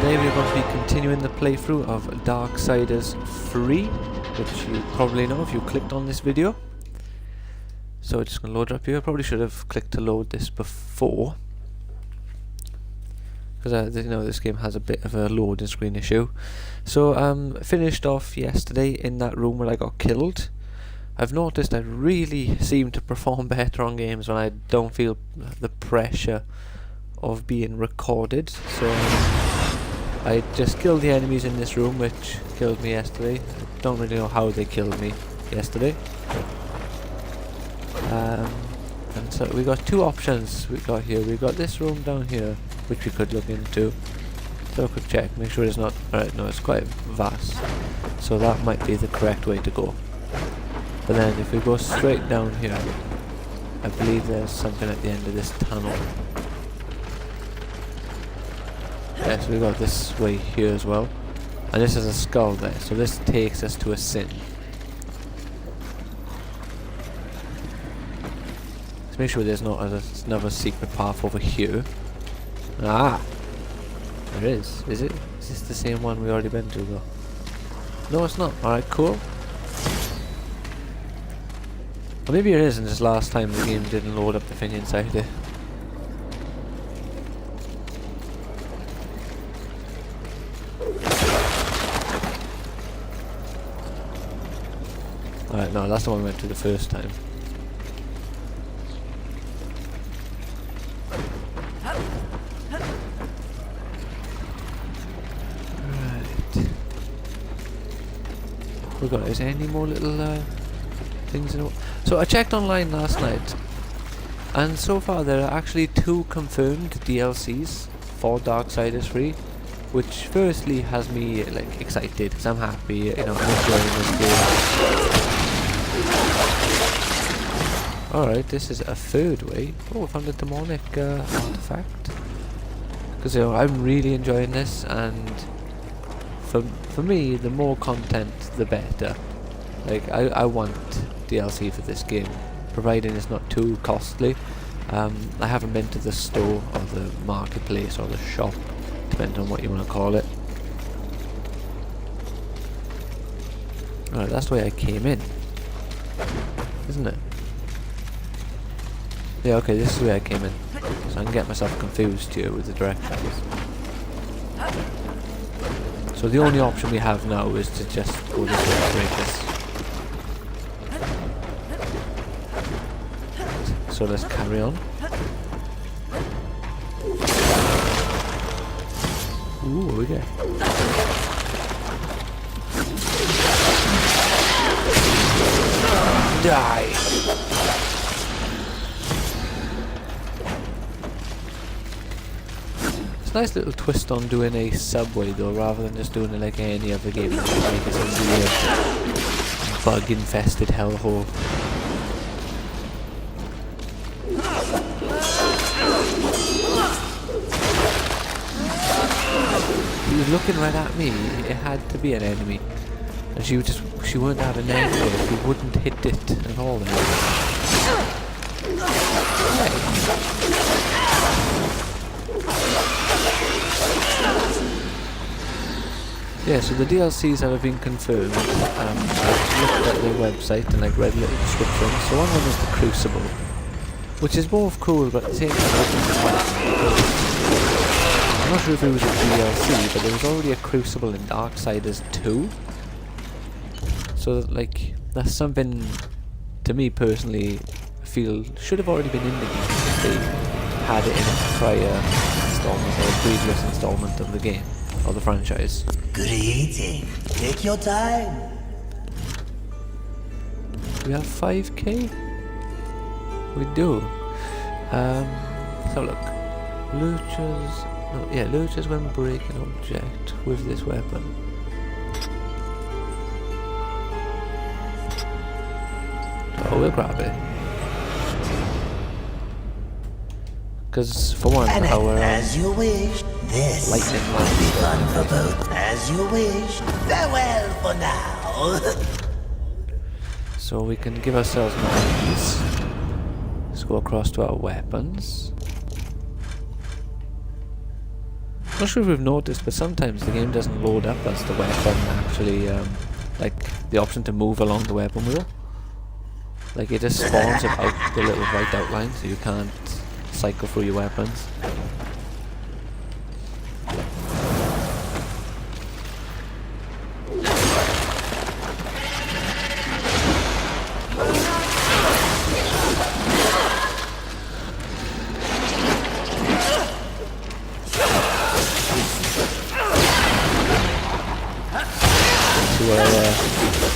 Today we're going to be continuing the playthrough of Darksiders 3, which you probably know if you clicked on this video. So it's just going to load up here. I probably should have clicked to load this before, because you know, this game has a bit of a loading screen issue. So finished off yesterday in that room where I got killed. I've noticed I really seem to perform better on games when I don't feel the pressure of being recorded. So I just killed the enemies in this room, which killed me yesterday. I don't really know how they killed me yesterday. And so we got two options we got here. We got this room down here, which we could look into. So a quick check, make sure it's not... Alright, no, it's quite vast. So that might be the correct way to go. But then if we go straight down here, I believe there's something at the end of this tunnel. Yeah, so we got this way here as well. And this is a skull there, so this takes us to a sin. Let's make sure there's not another secret path over here. Ah! There is. Is it? Is this the same one we already been to though? No, it's not. Alright, cool. Or maybe it is, and just last time the game didn't load up the thing inside it. Alright, no, that's the one we went to the first time. Right. We got, is there any more little things in it? So I checked online last night, and so far there are actually 2 confirmed DLCs for Darksiders 3, which firstly has me like excited because I'm happy, you know, I'm enjoying this game. Alright, this is a third way. Oh, I found a demonic artifact. Because, you know, I'm really enjoying this, and for me, the more content, the better. Like, I want DLC for this game, providing it's not too costly. I haven't been to the store, or the marketplace, or the shop, depending on what you want to call it. Alright, that's the way I came in, isn't it? Yeah, okay, this is the way I came in. So I can get myself confused here with the directions. So the only option we have now is to just go this way and break this. So let's carry on. Ooh, what we get? Die! It's a nice little twist on doing a subway though, rather than just doing it like any other game. Like it's a weird bug-infested hellhole. He was looking right at me. It had to be an enemy, and she wouldn't have an enemy if he wouldn't hit it at all. Yeah, so the DLCs have been confirmed. I've looked at their website and I've read little descriptions. So one of them is the Crucible, which is both cool, but at the same time, I'm not sure if it was a DLC, but there was already a Crucible in Darksiders 2. So like, that's something, to me personally, I feel should have already been in the game if they had it in a prior installment or a previous installment of the game, or the franchise. Good eating. Take your time. We have 5k? We do. Let's have a look. Lurchers... No, yeah, lurchers when break an object with this weapon. Oh, we'll grab it. Because for one, our as you wish. This lightning will be fun for both. As you wish. Farewell for now. So we can give ourselves more ease. Let's go across to our weapons. Not sure if we've noticed, but sometimes the game doesn't load up as the weapon actually, like the option to move along the weapon wheel. Like it just spawns it out the little white outline, so you can't cycle through your weapons.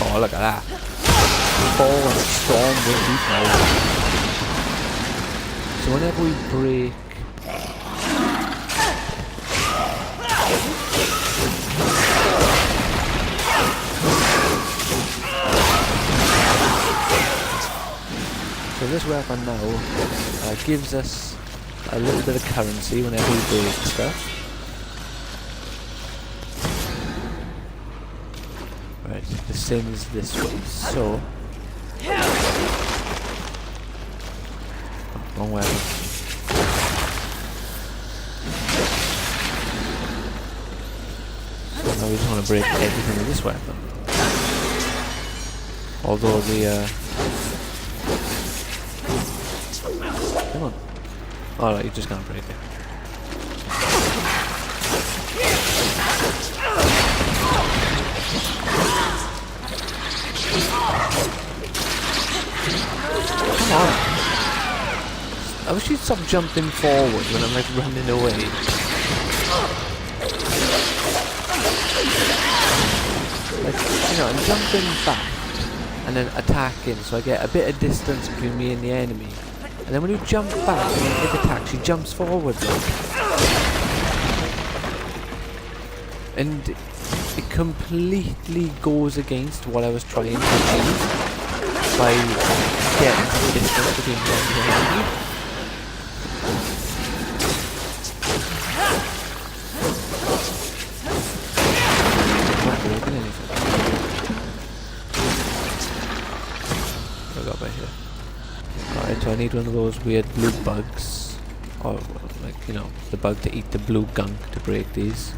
Oh, look at that. Fall and storm wind deep now. So whenever we break... So this weapon now gives us a little bit of currency whenever we break stuff. Right, the same as this way, so... Oh, wrong weapon. So now we just want to break everything with this weapon. Although the... Come on. Alright, you just can't break it. Come on. I wish you'd stop jumping forward when I'm like running away. Like, you know, I'm jumping back and then attacking, so I get a bit of distance between me and the enemy. And then when you jump back and then it attacks, she jumps forward. And it completely goes against what I was trying to achieve by getting the distance between me and the enemy. Not broken anything. What have I got by here? Alright, so I need one of those weird blue bugs. Or, like, you know, the bug to eat the blue gunk to break these.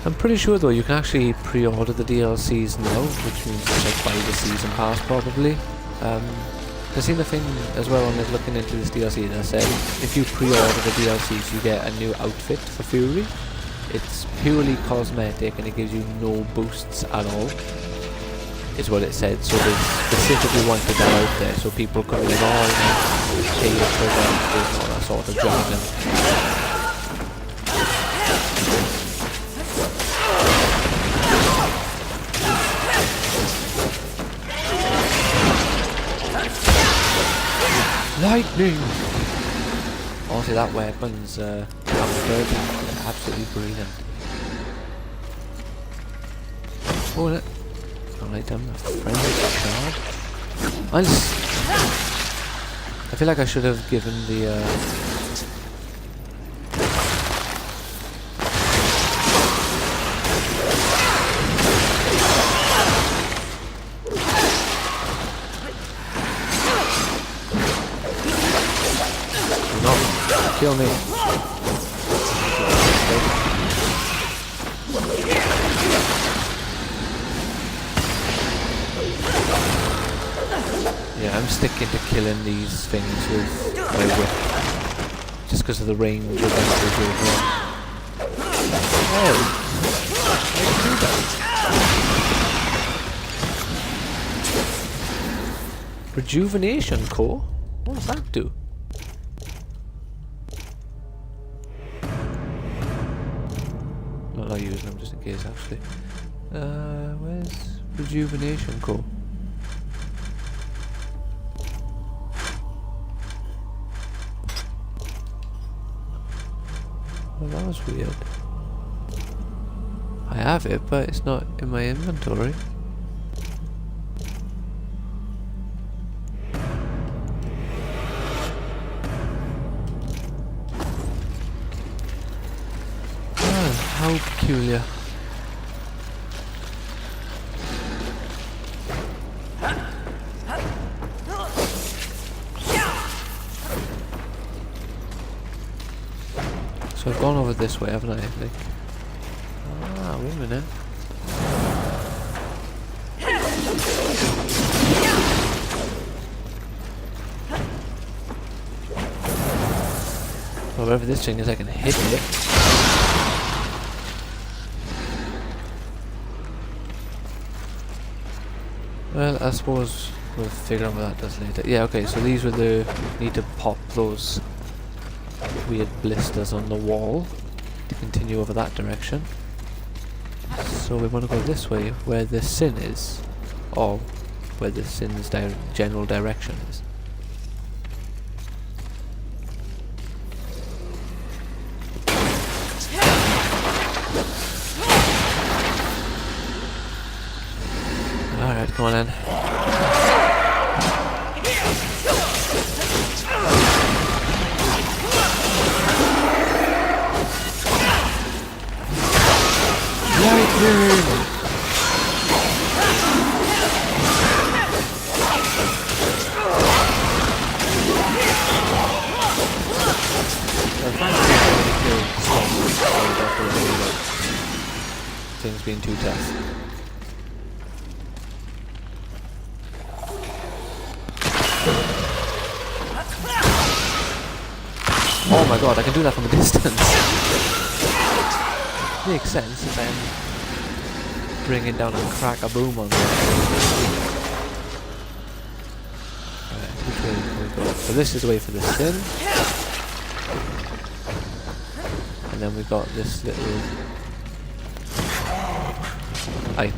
I'm pretty sure though you can actually pre-order the DLCs now, which means it's like buy the season pass probably. I've seen a thing as well when I was looking into this DLC that said if you pre-order the DLCs you get a new outfit for Fury. It's purely cosmetic and it gives you no boosts at all, is what it said. So they specifically wanted that out there so people could be like, oh, pay for that and all that sort of jargon. Lightning! Honestly, that weapon's absolutely brilliant. Oh, look. Alright, I'm a friendly card. I feel like I should have given the kill me. Yeah, I'm sticking to killing these things with my whip. Just because of the range of them. Oh! Rejuvenation core? What does that do? Not using them just in case actually. Where's rejuvenation core? Well, that was weird. I have it, but it's not in my inventory. How peculiar. So I've gone over this way, haven't I? Like, wait a minute. Well, whatever this thing is, I can hit it. Well, I suppose we'll figure out what that does later. Yeah, okay, so these were the... need to pop those weird blisters on the wall to continue over that direction. So we want to go this way, where the sin is. Or where the sin's general direction is. Alright, come on then. Lightning! Things being too tough. Oh my god, I can do that from a distance. Makes sense if I'm bringing down a crack a boom on them. Alright, which way can we go? So this is the way for the sin. And then we've got this little... I'm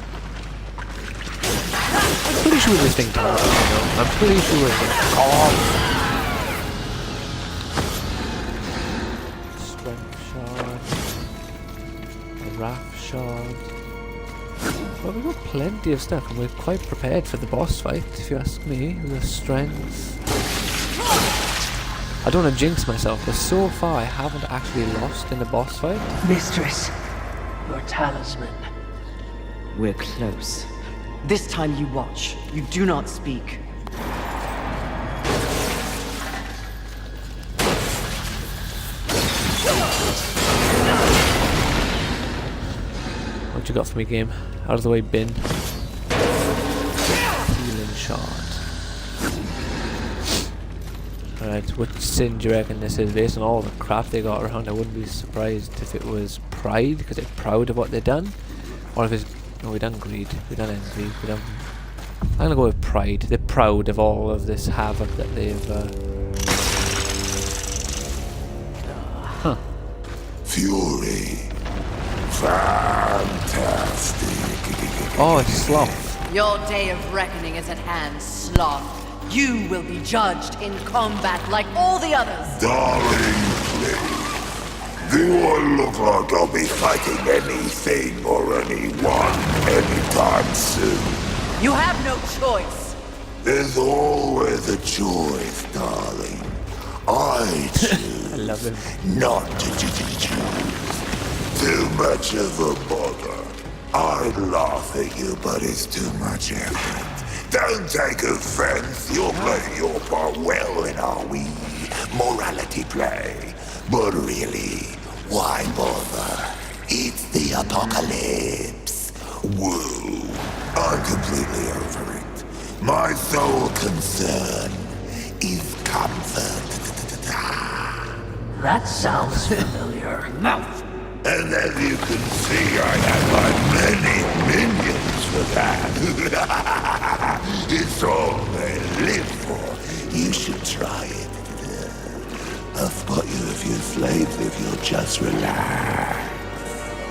pretty sure this thing teleports, you know? I'm pretty sure it's like... Oh! Wrath shard. Well, we've got plenty of stuff and we're quite prepared for the boss fight, if you ask me. The strength. I don't want to jinx myself, but so far I haven't actually lost in the boss fight. Mistress, your talisman. We're close. This time you watch. You do not speak. What you got for me, game? Out of the way, bin. Healing shard. Alright, which sin do you reckon this is? Based on all the crap they got around, I wouldn't be surprised if it was pride, because they're proud of what they've done. Or if it's... no, we done greed, we done envy, we done... I'm gonna go with pride. They're proud of all of this havoc that they've... Huh. Fury. Fantastic. Oh, it's sloth. Your day of reckoning is at hand, Sloth. You will be judged in combat like all the others. Darling, please. Do I look like I'll be fighting anything or anyone anytime soon? You have no choice. There's always a choice, darling. I choose I love him. not to choose. Too much of a bother. I'd laugh at you, but it's too much effort. Don't take offense. You're playing your part well in our wee morality play. But really, why bother? It's the apocalypse. Woo. I'm completely over it. My sole concern is comfort. That sounds familiar. Mouth. And as you can see, I have my many minions for that. It's all they live for. You should try it. I'll spot you a few slaves if you'll just relax.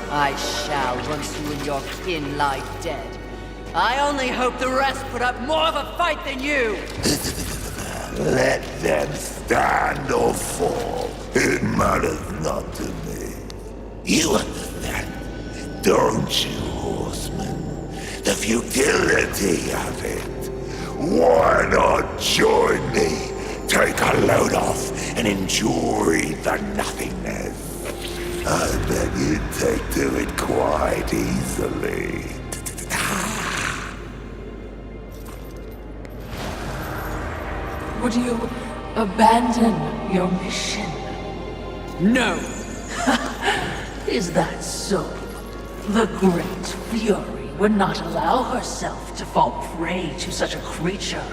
I shall once you and your kin lie dead. I only hope the rest put up more of a fight than you. Let them stand or fall. It matters not to me. You understand, don't you, horseman? The futility of it. Why not join me? Take a load off and enjoy the nothingness. I bet you'd take to it quite easily. Would you abandon your mission? No! Is that so? The Great Fury would not allow herself to fall prey to such a creature.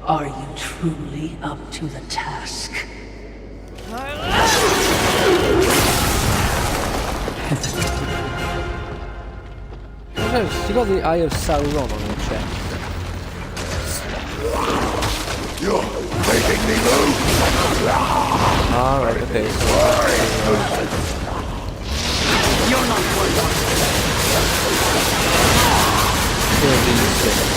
Are you truly up to the task? You got the Eye of Sauron on your chest. You're making me move. Alright, okay, so You're not worth kill these things.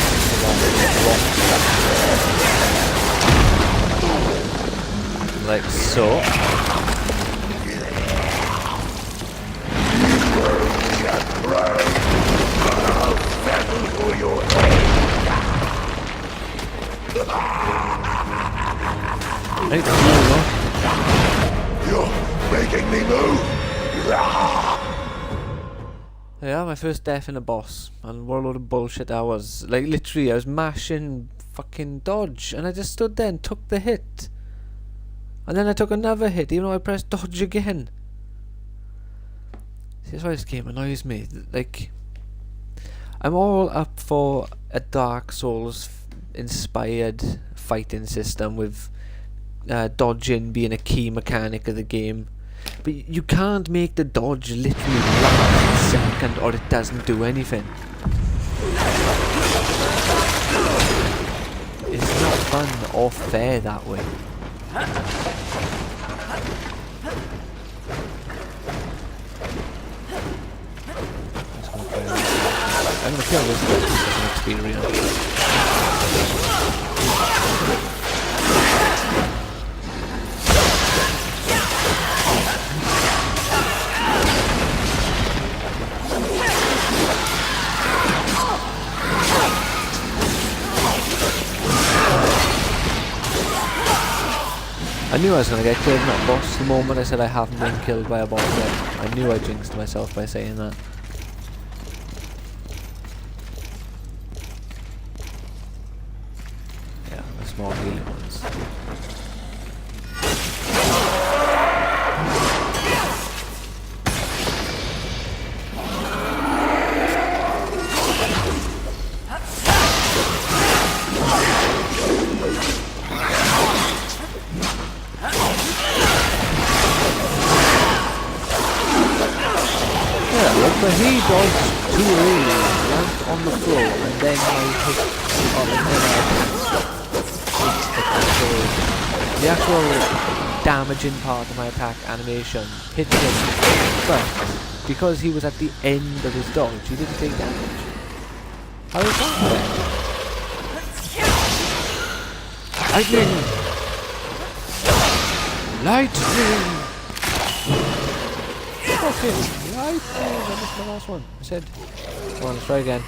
Like so. You're making me move. Yeah, my first death in a boss, and what a load of bullshit that was. Like, literally, I was mashing fucking dodge, and I just stood there and took the hit. And then I took another hit, even though I pressed dodge again. See, that's why this game annoys me. Like, I'm all up for a Dark Souls inspired fighting system with dodging being a key mechanic of the game. But you can't make the dodge literally last a second or it doesn't do anything. It's not fun or fair that way. I'm gonna kill this guy as an experience. I knew I was going to get killed in that boss the moment I said I haven't been killed by a boss yet. I knew I jinxed myself by saying that. Yeah, the small healing ones. But he dodged too early, landed on the floor, and then I hit on the actual damaging part of my attack animation hit him, but because he was at the end of his dodge, he didn't take damage. How is that then? Lightning! Fucking lightning! I missed my last one. I said, come on, let's try again.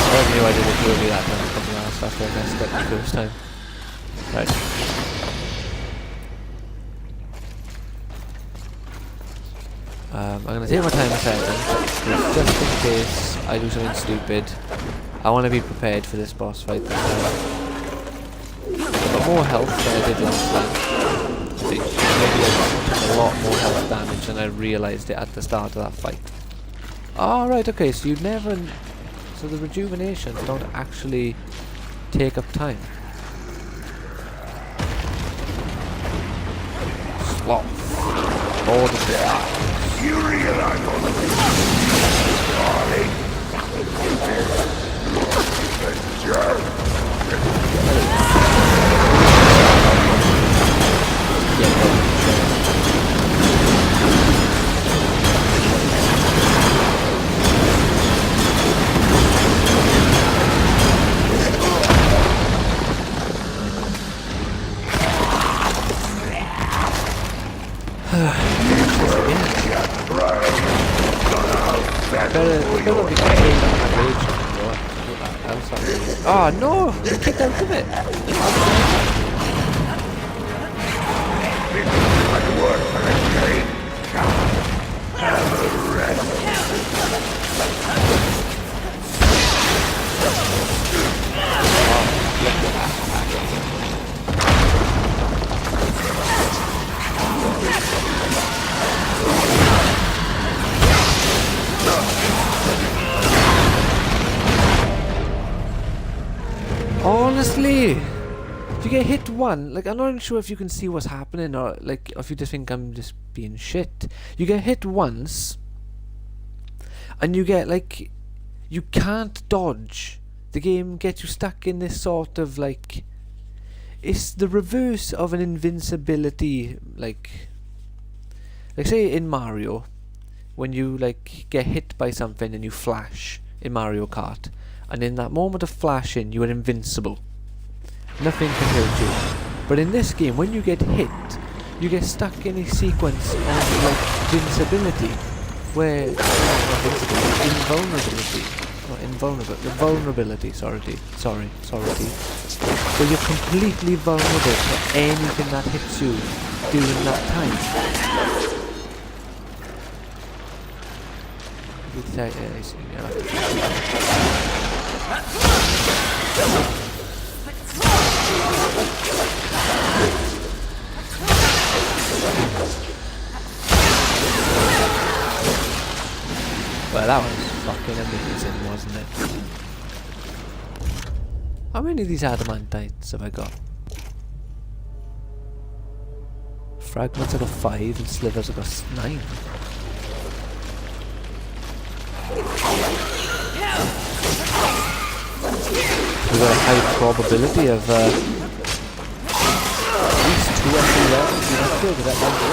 I knew I did it really that time. Something else after I messed up the first time. Right. I'm gonna take my time a second, just in case I do something stupid. I want to be prepared for this boss fight this time. I've got more health than I did last time. Maybe I took a lot more health damage than I realised it at the start of that fight. Oh, right, okay, so you never... So the rejuvenations don't actually take up time. Sloth. Lord of the Eye. You realize all of this, darling? The jerk. Oh no! You kicked out of it! get hit one, like I'm not even sure if you can see what's happening or like if you just think I'm just being shit. You get hit once and you get like you can't dodge. The game gets you stuck in this sort of like it's the reverse of an invincibility like say in Mario when you like get hit by something and you flash in Mario Kart, and in that moment of flashing you are invincible. Nothing can hurt you. But in this game, when you get hit, you get stuck in a sequence of like invincibility, where invulnerability, sorry, where you're completely vulnerable to anything that hits you during that time. Well, that was fucking amazing, wasn't it? How many of these adamantites have I got? Fragments I got 5 and slivers I got 9. We've got a high probability of at least 2 every level. You're not sure with that number.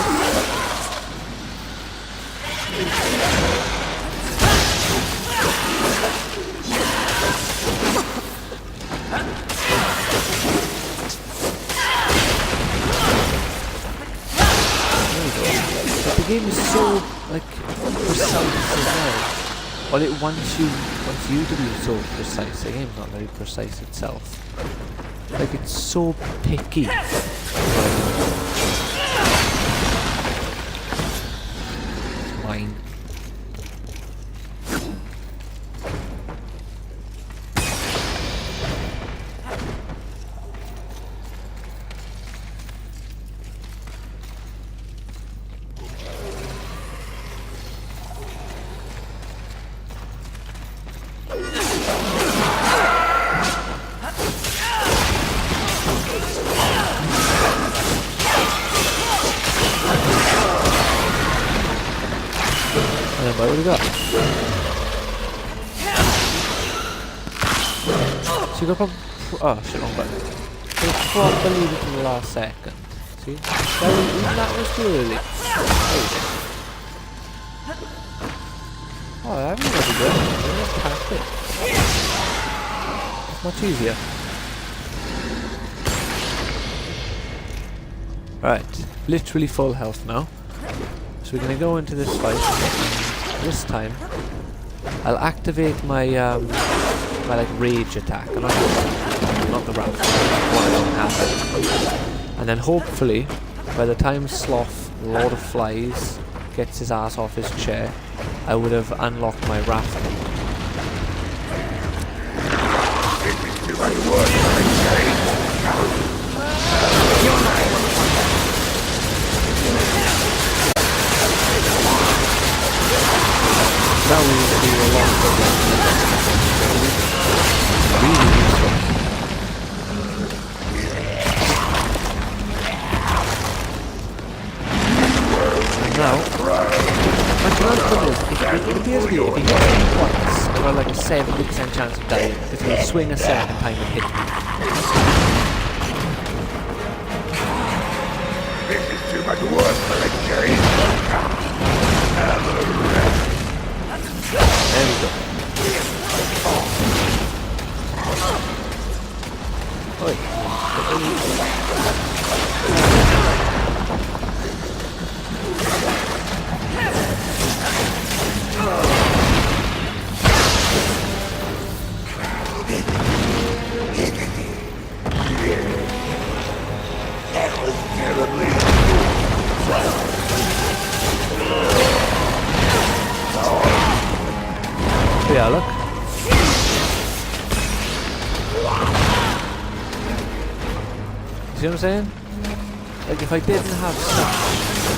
But the game is so like precise as well. Well, it wants you to be so precise. The game's not very precise itself. Like it's so picky. It's mine. What do we got? So you got oh shit, wrong button. So you properly leave it to the last second. See? That was too early. Oh, that was really good. Just tap it. It's much easier. Right, literally full health now. So we're gonna go into this fight. This time, I'll activate my my like rage attack. I'm not the wrath. One I don't have it. And then hopefully, by the time Sloth, Lord of Flies, gets his ass off his chair, I would have unlocked my wrath. That will be a lot of really useful. And now, my command point is, it appears to be if he hits me once, I've got like a 70% chance of dying, because he'll swing a second time and hit me. This is too much work for the game. There we go. Oi. That was terribly. Yeah, look. See what I'm saying? Like if I didn't have stuff,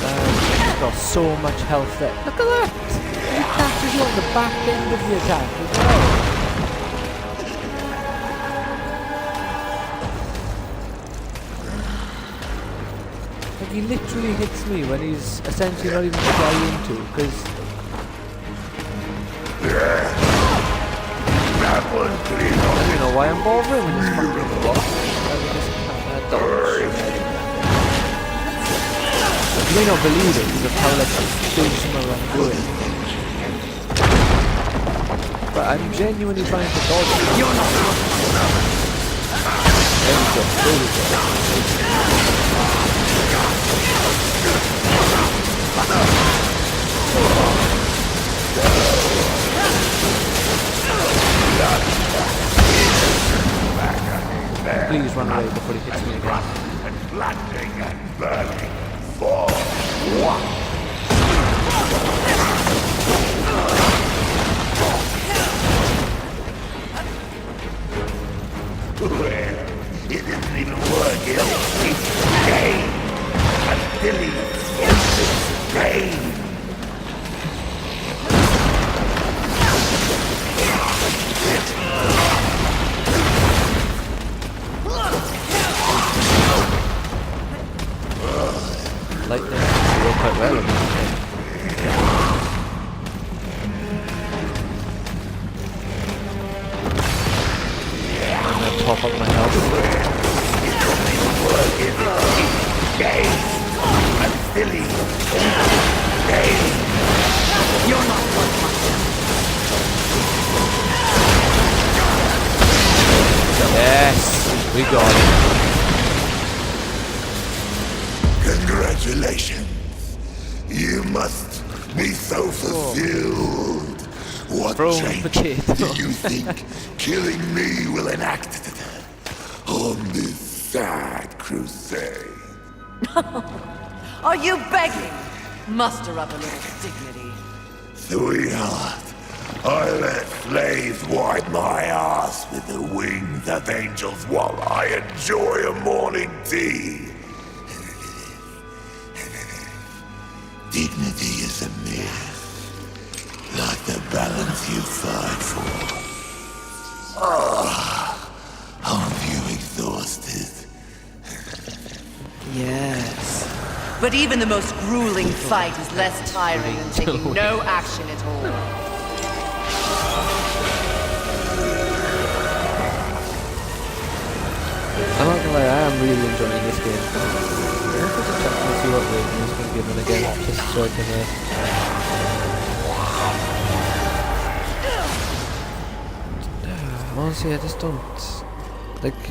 I've got so much health there. Look at that! He catches you on the back end of the attack as well. Like, he literally hits me when he's essentially not even trying to, because... That one clean I don't know why I'm bothering with this fucking block. I would just dodge. You may not believe it because of how like abysmal I'm doing. But I'm genuinely trying to dodge it. You're not there we go, there we go. Please run away before he hits me again. Flattening and burning for what? Well, it isn't even working. It's game. A silly, endless game. Lightning work quite well in this game. I'm gonna top up my health. Game. A silly, game. You're not worth my Yes, we got it. Congratulations. You must be so fulfilled. What Throw change potato. do you think killing me will enact on this sad crusade? Are you begging? Muster up a little dignity. Sweetheart, I let slaves wipe my ass with the wings of angels while I enjoy a morning tea. Dignity is a myth, like the balance you fight for. Aren't you exhausted? Yes. But even the most grueling fight is less tiring than taking no action at all. I'm not gonna lie, I am really enjoying this game. I'm going to check and see what rating is going to give it again, just so I can honestly, I just don't like.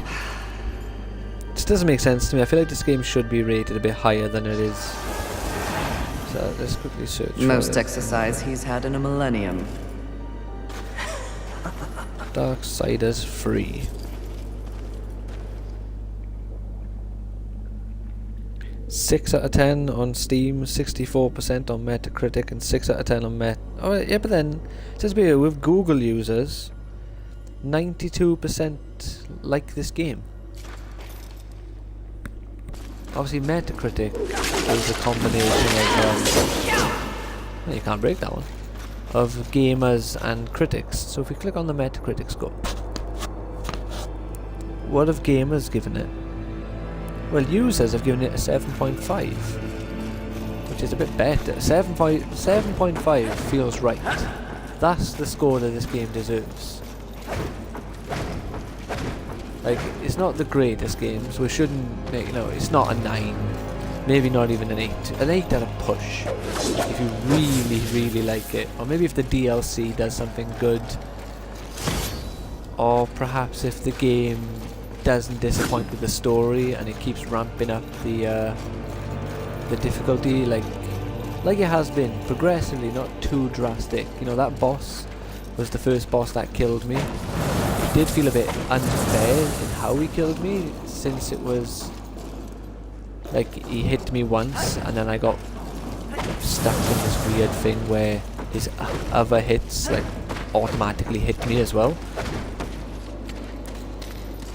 It just doesn't make sense to me. I feel like this game should be rated a bit higher than it is. So let's quickly search. Most exercise he's had in a millennium. Darksiders free. 6 out of 10 on Steam, 64% on Metacritic, and 6 out of 10 on Met. Oh yeah, but then it says here with Google users, 92% like this game. Obviously, Metacritic is a combination of well, you can't break that one, of gamers and critics. So if we click on the Metacritic score, what have gamers given it? Well, users have given it a 7.5, which is a bit better. 7.5 feels right. That's the score that this game deserves. Like, it's not the greatest game, so we shouldn't make, it's not a 9, maybe not even an 8. An 8 at a push, if you really, really like it. Or maybe if the DLC does something good. Or perhaps if the game doesn't disappoint with the story and it keeps ramping up the difficulty like it has been progressively, not too drastic. That boss was the first boss that killed me. It did feel a bit unfair in how he killed me, since it was like he hit me once and then I got stuck in this weird thing where his other hits like automatically hit me as well.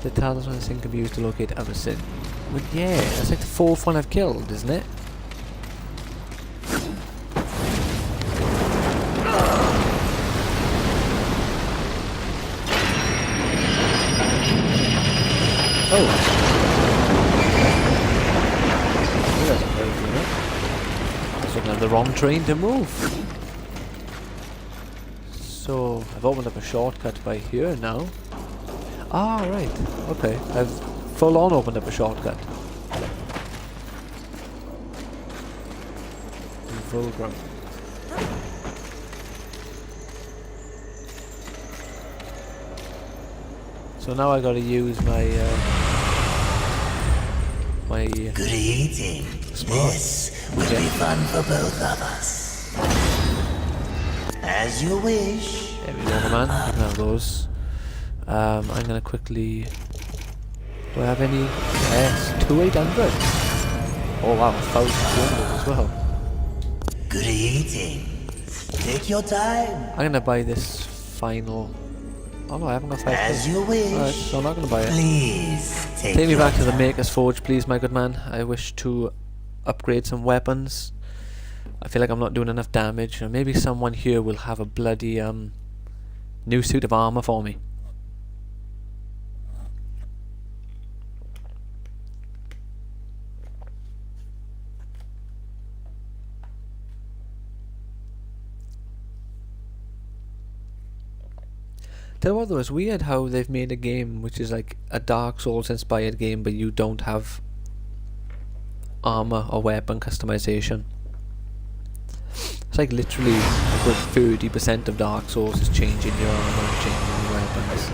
The talisman is can be used to locate other sin. But yeah, that's like the 4th one I've killed, isn't it? Oh. Look at that. the wrong train to move. So I've opened up a shortcut by here now. Ah, right. Okay, I've full on opened up a shortcut. Vulgrim. So now I gotta use my Good eating. This will be fun for both of us. As you wish. There we go, man. You can have those. I'm gonna quickly. Do I have any? Yes, 2,800. Oh wow, 1,200 as well. Good eating. Take your time. I'm gonna buy this final. Oh no, I haven't got 5K. As you wish. Alright, so I'm not gonna buy it. Please Take me back to the Maker's Forge, please, my good man. I wish to upgrade some weapons. I feel like I'm not doing enough damage, and maybe someone here will have a bloody new suit of armor for me. Tell you what though, it's weird how they've made a game which is like a Dark Souls inspired game, but you don't have armor or weapon customization. It's like literally a good 30% of Dark Souls is changing your armor and changing your weapons.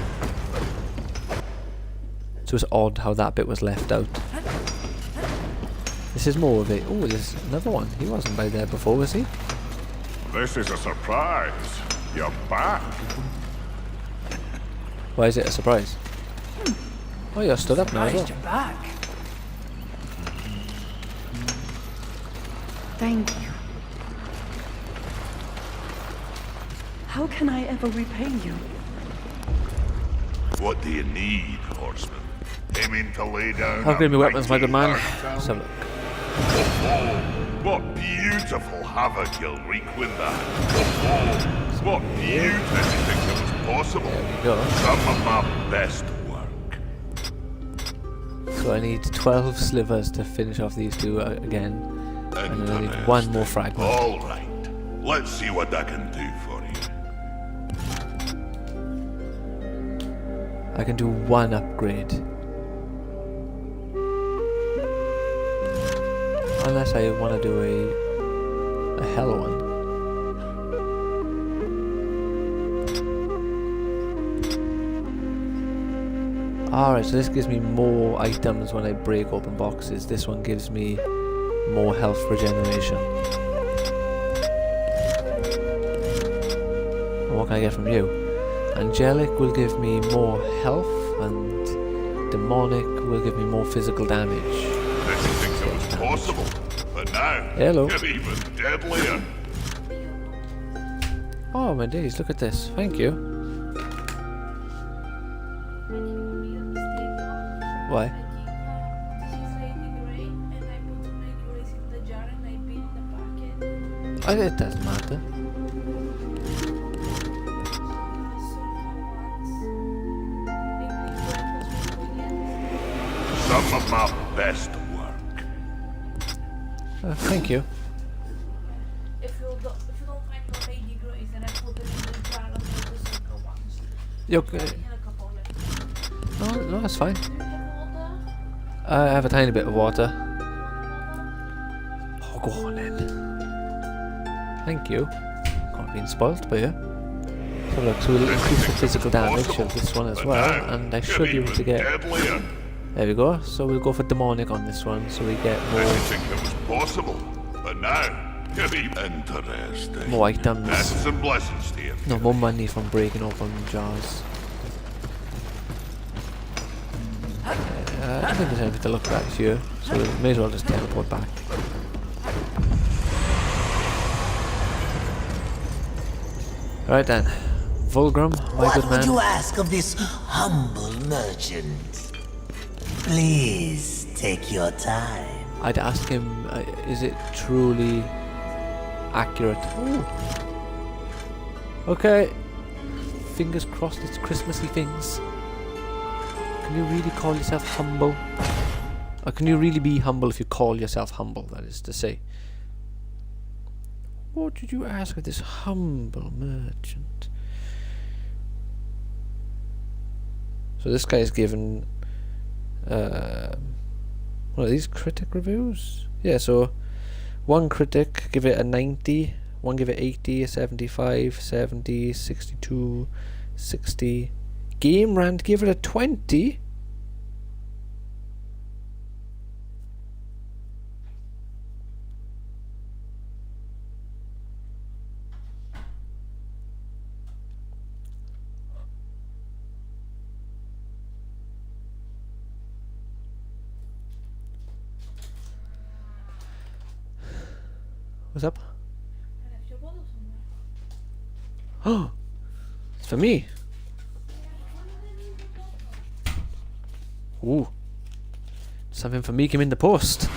So it's odd how that bit was left out. This is more of it. Oh, there's another one. He wasn't by there before, was he? This is a surprise. You're back. Why is it a surprise? Oh, you're stood up now as well. Surprised you're back. Thank you. How can I ever repay you? What do you need, horseman? Aiming to lay down. Upgrade my weapons, my good man. Let's Let's have a look. Oh, what beautiful havoc you'll wreak with that. Oh, what beauty. Did you think it was possible? There we go. Some of my best work. So I need 12 slivers to finish off these two again. And then I need one more fragment. Alright. Let's see what I can do for you. I can do one upgrade. Unless I want to do a hell one. Alright, so this gives me more items when I break open boxes. This one gives me more health regeneration. And what can I get from you? Angelic will give me more health, and demonic will give me more physical damage. Didn't think it was possible, but now Hello. you're even deadlier. Oh my days, look at this. Thank you. Why? It doesn't matter. Some of my best work. Thank you. If you don't find the lady grace, then I put it in the jar of the circle ones. You okay? In a couple of it. No, that's fine. Do you have water? I have a tiny bit of water. Oh, go on in. Thank you. Not being spoilt by you. So look, so we'll increase the physical damage of this one as well, and I should be able to get... Deadlier. There we go. So we'll go for demonic on this one, so we get Didn't more think it was possible, but now you're even interesting. more items. Blessings and blessings to you. No, more money from breaking open jars. I don't think there's anything to look at here, so we may as well just teleport back. Right then, Vulgrim, my What good would you man. ask of this humble merchant? Please take your time. I'd ask him, is it truly accurate? Ooh. Okay, fingers crossed it's Christmassy things. Can you really call yourself humble? Or can you really be humble if you call yourself humble, that is to say? What did you ask of this humble merchant? So this guy is given what are these, critic reviews? Yeah, so one critic give it a 90, one give it 80, a 75, 70, 62, 60. Game Rant give it a 20. What's up? I left your bottle somewhere. Oh, it's for me. Ooh, something for me came in the post.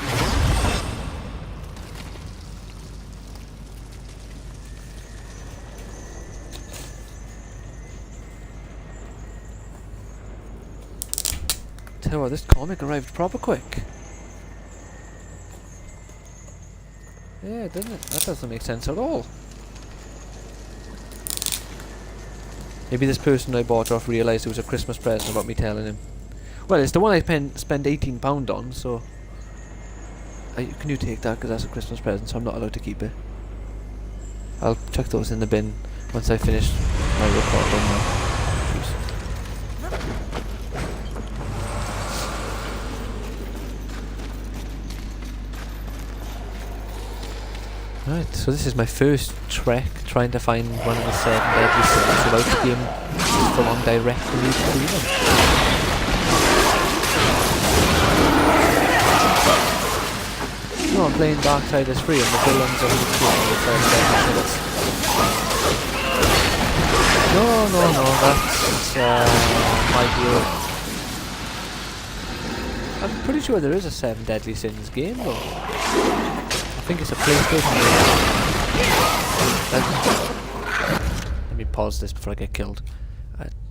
Tell you what, this comic arrived proper quick. Yeah, doesn't it? That doesn't make sense at all. Maybe this person I bought off realised it was a Christmas present without me telling him. Well, it's the one I spent £18 on, so... can you take that, because that's a Christmas present, so I'm not allowed to keep it. I'll chuck those in the bin once I finish my recording now. Right, so this is my first trek trying to find one of the 7 deadly sins without the game full on directing me to them. No, I'm playing Darksiders 3 and the villains are really cool with the 7 deadly sins. No, that's my deal. I'm pretty sure there is a 7 deadly sins game though. I think it's a PlayStation game. Let me pause this before I get killed.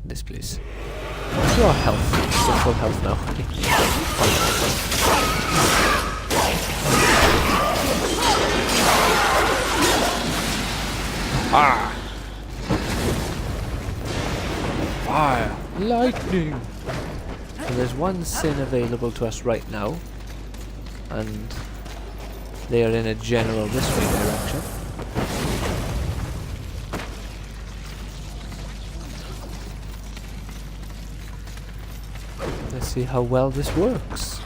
This please. Your health. You're full health now. Ah! Fire! Lightning! So there's one sin available to us right now. And they are in a general this way direction. Let's see how well this works.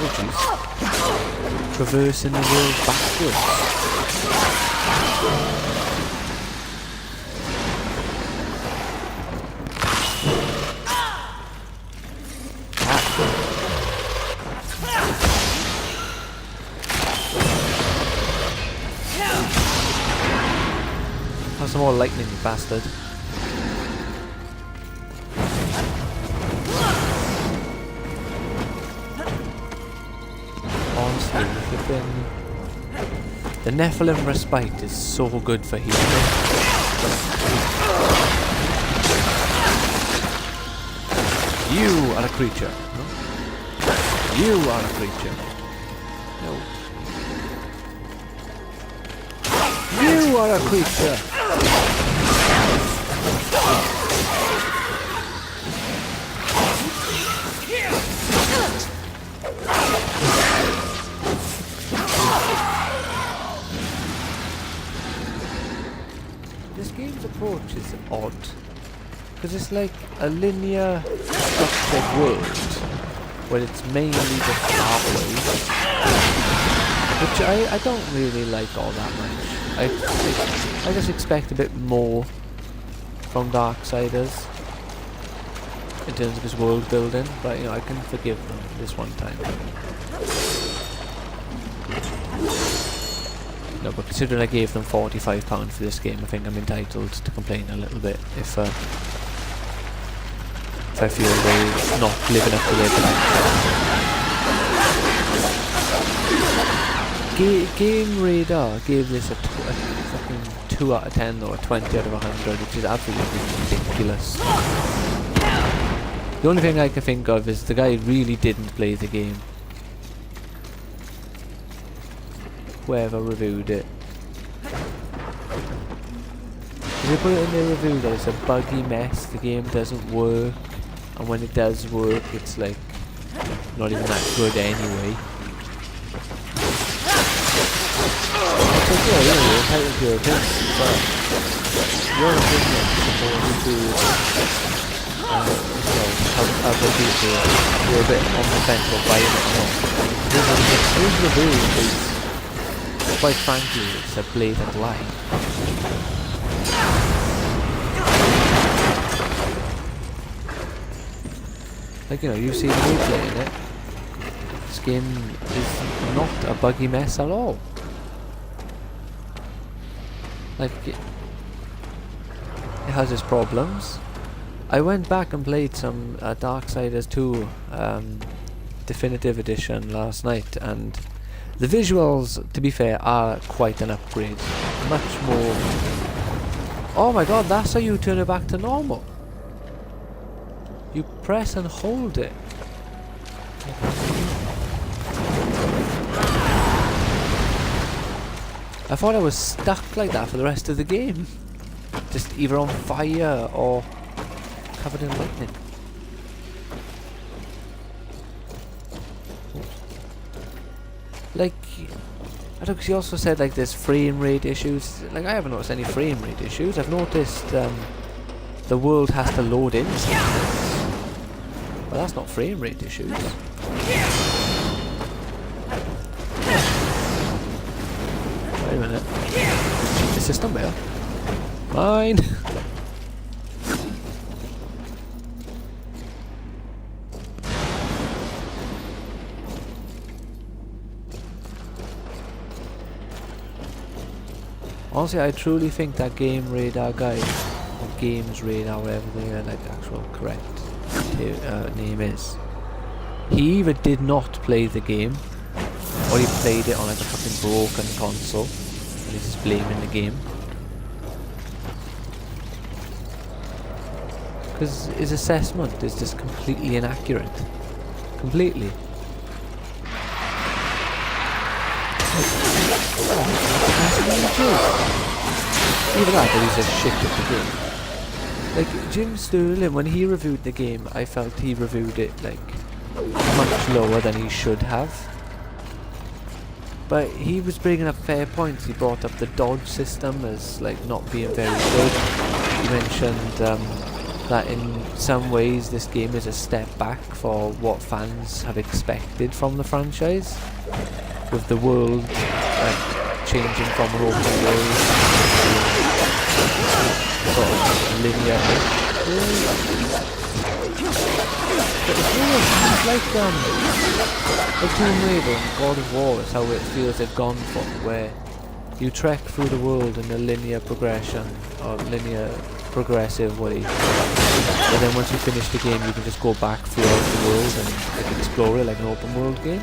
Oh jeez. Traversing the world backwards. Have some more lightning, you bastard. Honestly, the Nephilim Respite is so good for healing. You are a creature. No? You are a creature. No. You are a creature. This game's approach is odd, because it's like a linear structured world where it's mainly just pathways, which I don't really like all that much. I just expect a bit more from Darksiders in terms of its world building, but you know, I can forgive them this one time. No, but considering I gave them £45 for this game, I think I'm entitled to complain a little bit if I feel they're not living up to their potential. Game Radar gave this a fucking 2 out of 10 or a 20 out of 100, which is absolutely ridiculous. The only thing I can think of is the guy really didn't play the game. Whoever reviewed it. They put it in their review that it's a buggy mess, the game doesn't work, and when it does work it's like not even that good anyway. So yeah, you're entitled to your opinion, but your opinion is supposed to other people who are a bit on the fence or buying it or not. His review is, quite frankly, it's a blatant lie. Like, you know, you've seen me playing it. This game is not a buggy mess at all. Like, it has its problems. I went back and played some Darksiders 2 Definitive Edition last night, and the visuals, to be fair, are quite an upgrade. Much more... Oh my god, that's how you turn it back to normal. You press and hold it. I thought I was stuck like that for the rest of the game. Just either on fire or covered in lightning. Like, I don't know, 'cause he also said like there's frame rate issues. Like, I haven't noticed any frame rate issues. I've noticed the world has to load in. But that's not frame rate issues. Wait a minute. Is this number? Mine! Honestly, I truly think that Game Radar guy, or Games Radar, whatever the like actual correct name is, he either did not play the game, or he played it on like a fucking broken console, and he's just blaming the game. Because his assessment is just completely inaccurate. Completely. Even that, but he's a shit at the game. Like, Jim Sterling, when he reviewed the game, I felt he reviewed it, like, much lower than he should have. But he was bringing up fair points. He brought up the dodge system as, like, not being very good. He mentioned that in some ways this game is a step back for what fans have expected from the franchise, with the world changing from an open world to sort of linear. But it's weird, it's like Tomb Raider and God of War is how it feels they've gone for, where you trek through the world in a linear progression, or linear progressive way, but then once you finish the game you can just go back throughout the world and explore it like an open world game.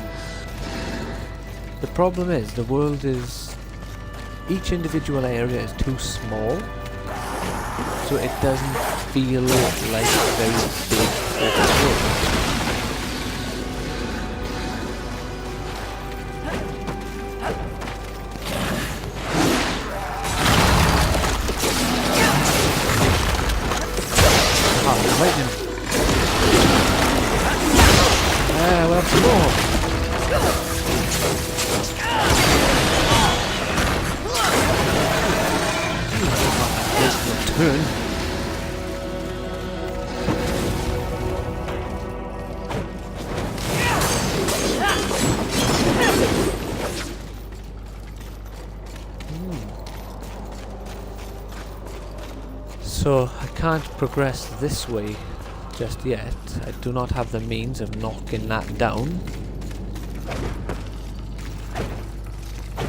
The problem is, the world is... each individual area is too small, so it doesn't feel like a very big open world. Lightning. Yeah, we'll have some more. Turn. So I can't progress this way just yet. I do not have the means of knocking that down.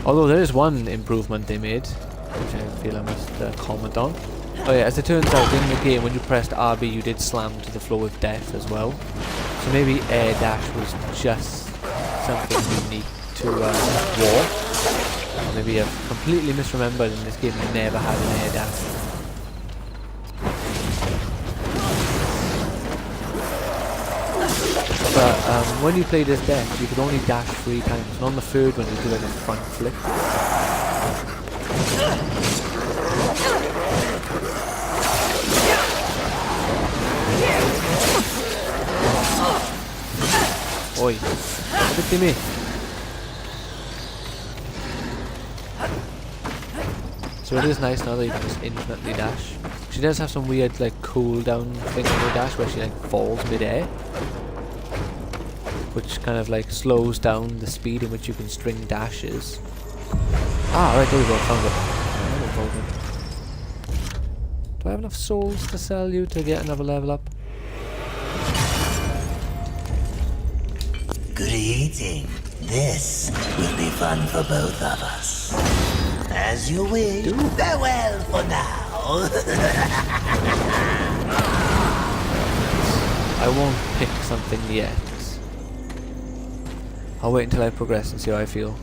Although there is one improvement they made, which I feel I must comment on. Oh yeah, as it turns out, in the game when you pressed RB you did slam to the floor of death as well. So maybe air dash was just something unique to War. Or maybe I've completely misremembered in this game I never had an air dash. But when you played as Death, you could only dash 3 times, and on the third one you do like a front flip. Oi. Look at me. So it is nice now that you can just infinitely dash. She does have some weird like cooldown thing on her dash where she like falls mid-air, which kind of like slows down the speed in which you can string dashes. Ah, right, there we go, found it. Do I have enough souls to sell you to get another level up? Greeting. This will be fun for both of us. As you wish. Farewell for now. I won't pick something yet. I'll wait until I progress and see how I feel.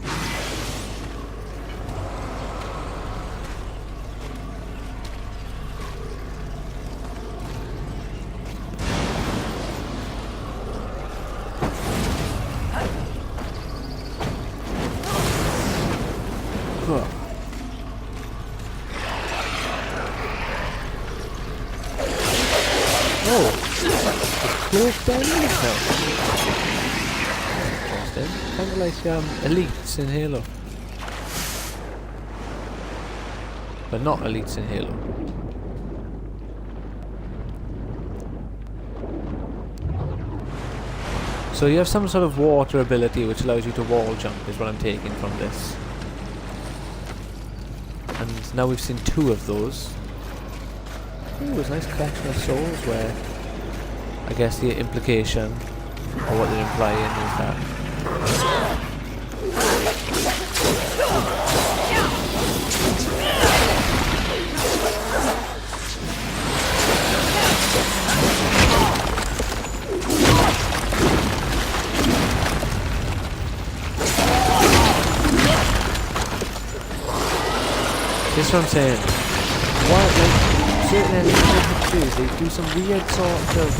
Kind of like elites in Halo, but not elites in Halo. So you have some sort of water ability which allows you to wall jump, is what I'm taking from this. And now we've seen 2 of those. Ooh, there's a nice collection of souls where I guess the implication, or what they're implying, is that this is what I'm saying. Why, like, certain enemies they do some weird sort of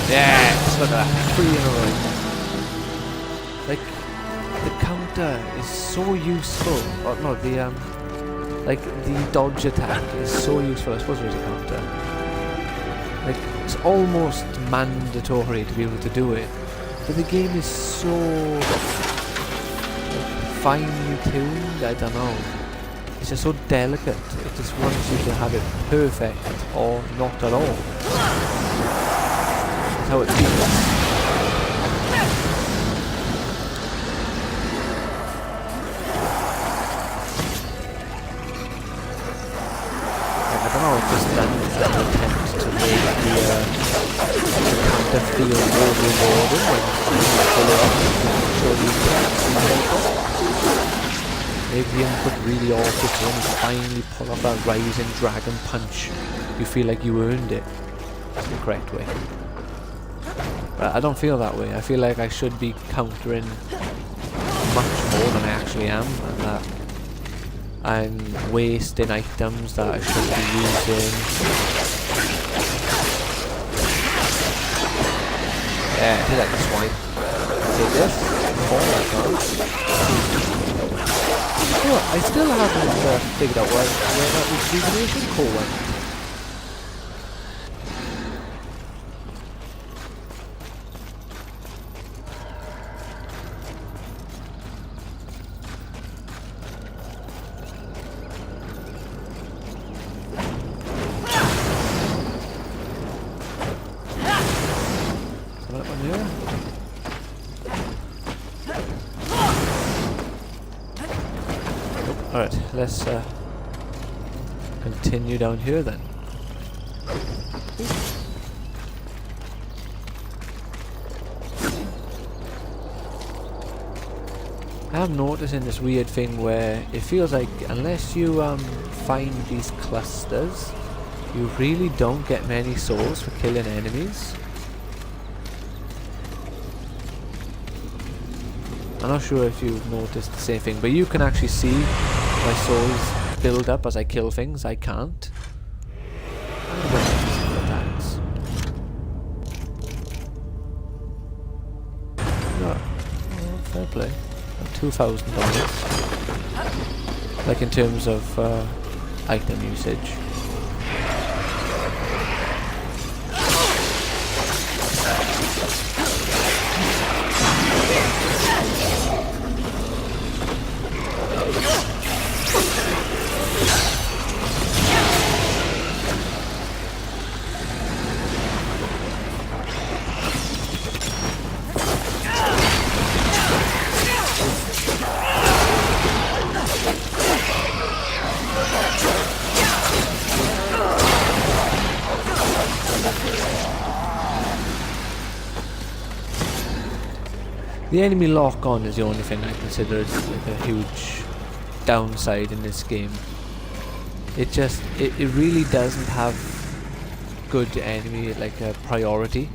yes, look at that. 3 in a row. Like, the counter is so useful. Or no, the like the dodge attack is so useful. I suppose there's a counter. Like, it's almost mandatory to be able to do it. But the game is so finely tuned, I don't know. It's just so delicate. It just wants you to have it perfect or not at all. That's how it feels. Just done an attempt to make the counter feel more rewarding when you pull it up and show the inputs. Make the input really awful when you finally pull off that rising dragon punch. You feel like you earned it. That's the correct way. But I don't feel that way. I feel like I should be countering much more than I actually am, and that I'm wasting items that I should be using. Yeah, I feel like a swine. Take this. Oh, I still haven't figured out where that rejuvenation core went. Alright, let's continue down here then. I'm noticing this weird thing where it feels like unless you find these clusters, you really don't get many souls for killing enemies. I'm not sure if you've noticed the same thing, but you can actually see my souls build up as I kill things. I can't. Attacks. No. Oh, fair play. 2,000 on this. Like in terms of item usage. The enemy lock-on is the only thing I consider like a huge downside in this game. It really doesn't have good enemy, like a priority.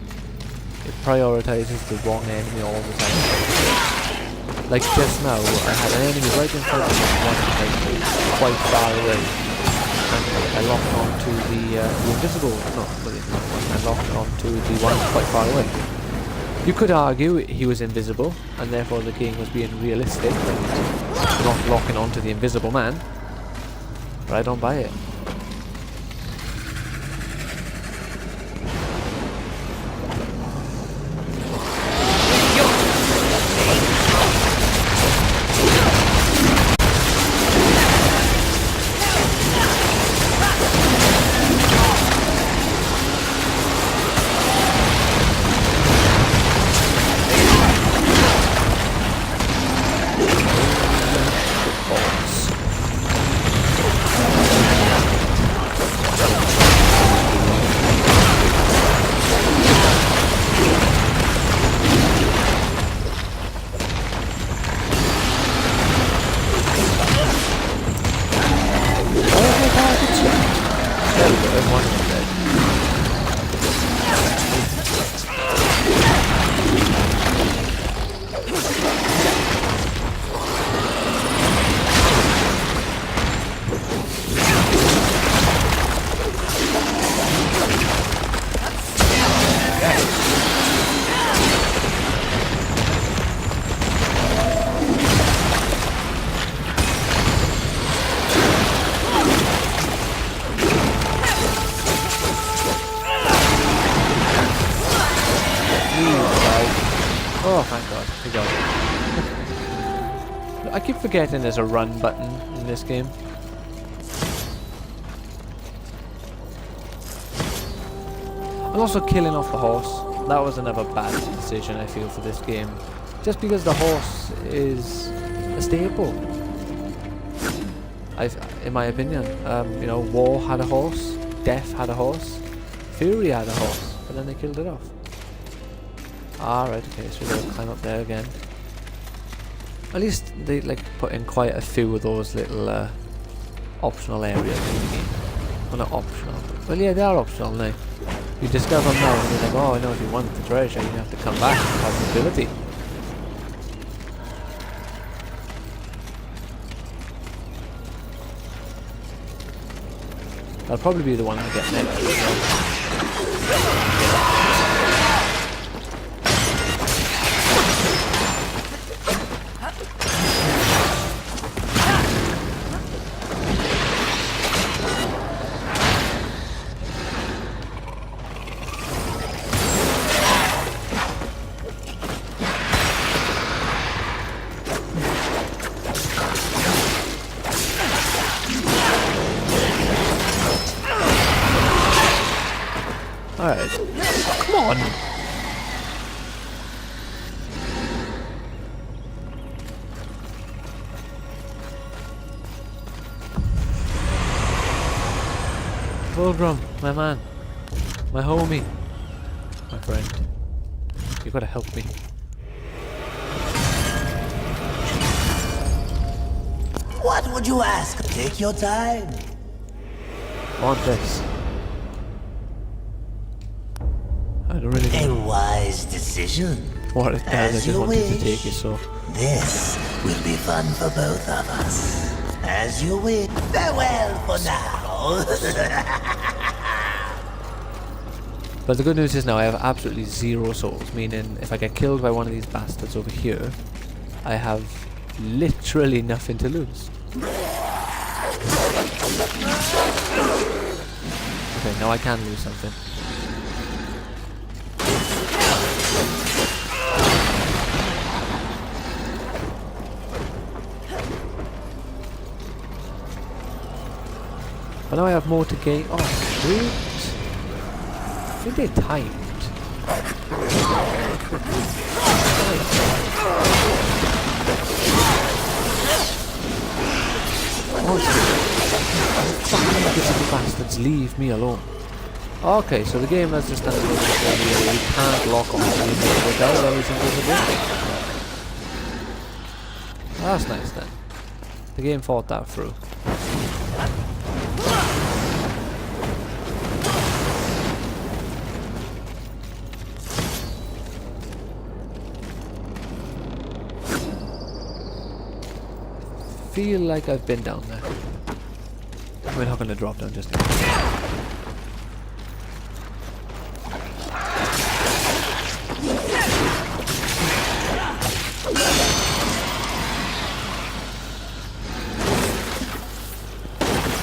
It prioritizes the wrong enemy all the time. Like just now, I had an enemy right in front of me, one like quite far away, and I locked onto the invisible. No, I locked onto the one quite far away. You could argue he was invisible, and therefore the game was being realistic and not locking onto the invisible man. But I don't buy it. Oh, thank God. We got it. I keep forgetting there's a run button in this game. And also killing off the horse. That was another bad decision, I feel, for this game. Just because the horse is a staple. In my opinion. You know, War had a horse. Death had a horse. Fury had a horse. But then they killed it off. Right, okay, so we're gonna climb up there again. At least they like put in quite a few of those little optional areas in the game. Well, not optional. Well, yeah, they are optional now. You discover them now and you're like, oh, I know if you want the treasure, you have to come back and have the ability. That'll probably be the one I get next. Alright. Come on! Fulgrim, my man. My homie. My friend. You gotta help me. What would you ask? Take your time. I want this. I don't really A know. wise decision. what it does. I As just you wanted to wish. take it so. This will be fun for both of us. As you wish. Farewell for now. But the good news is now I have absolutely 0 souls, meaning if I get killed by one of these bastards over here, I have literally nothing to lose. Okay, now I can lose something. But now I have more to gain. Oh, sweet. I think they timed. Fucking invisible bastards, leave me alone. Okay, so the game has just done a little bit where you can't lock on the invisible guy while he's invisible. That's nice then. The game thought that through. Feel like I've been down there. We're not going to drop down just now.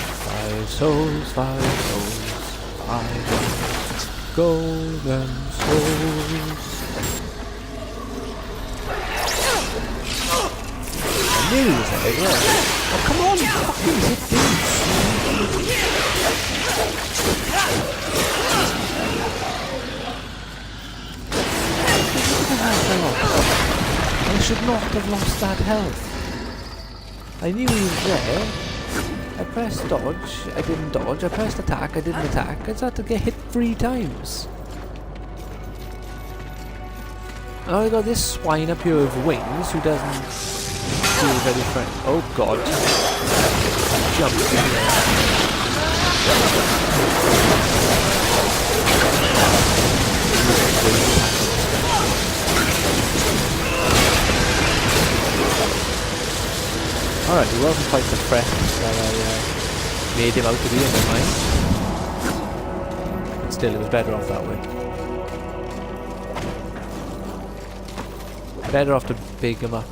Five souls, 5 golden souls. I knew he was there, yeah. Oh, come on, fucking hit these. I should not have lost that health. I knew he was there. I pressed dodge, I didn't dodge. I pressed attack, I didn't attack. I just had to get hit 3 times. Now I got this swine up here with wings who doesn't feel very friendly. Oh god. Jump in there. Alright, he wasn't quite the threat that I made him out to be in my mind. But still, it was better off that way. Better off to big him up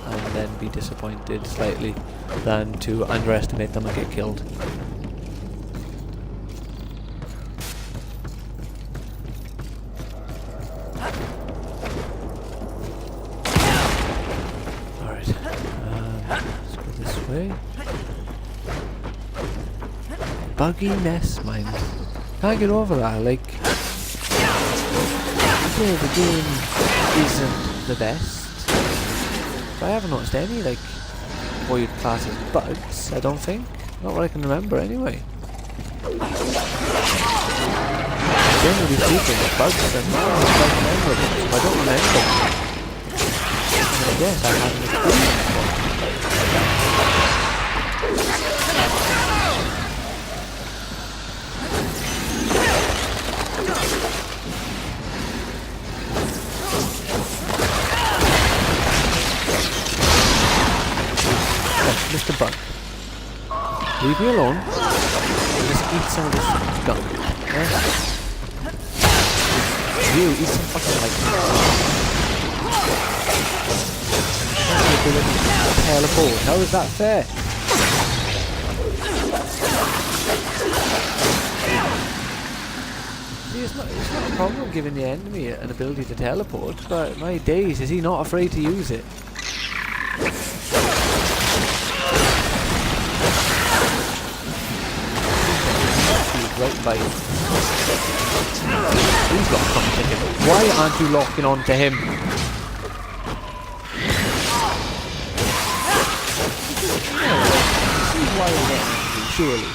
and then be disappointed slightly than to underestimate them and get killed. Alright, let's go this way. Buggy nest mines. Can't get over that, like... Yeah, the game isn't the best. But I haven't noticed any, like, what you'd class as bugs, I don't think. Not what I can remember, anyway. Generally speaking, the bugs are not quite memorable, so I don't remember. And I guess I haven't experienced one. Mr. Bug, leave me alone and just eat some of this gunk. Yeah? You eat some fucking like teleport. How is that fair? See, it's not a problem giving the enemy an ability to teleport, but my days, is he not afraid to use it? Right by him. He's got a fucking ticket. Why aren't you locking on to him? See why you're getting surely.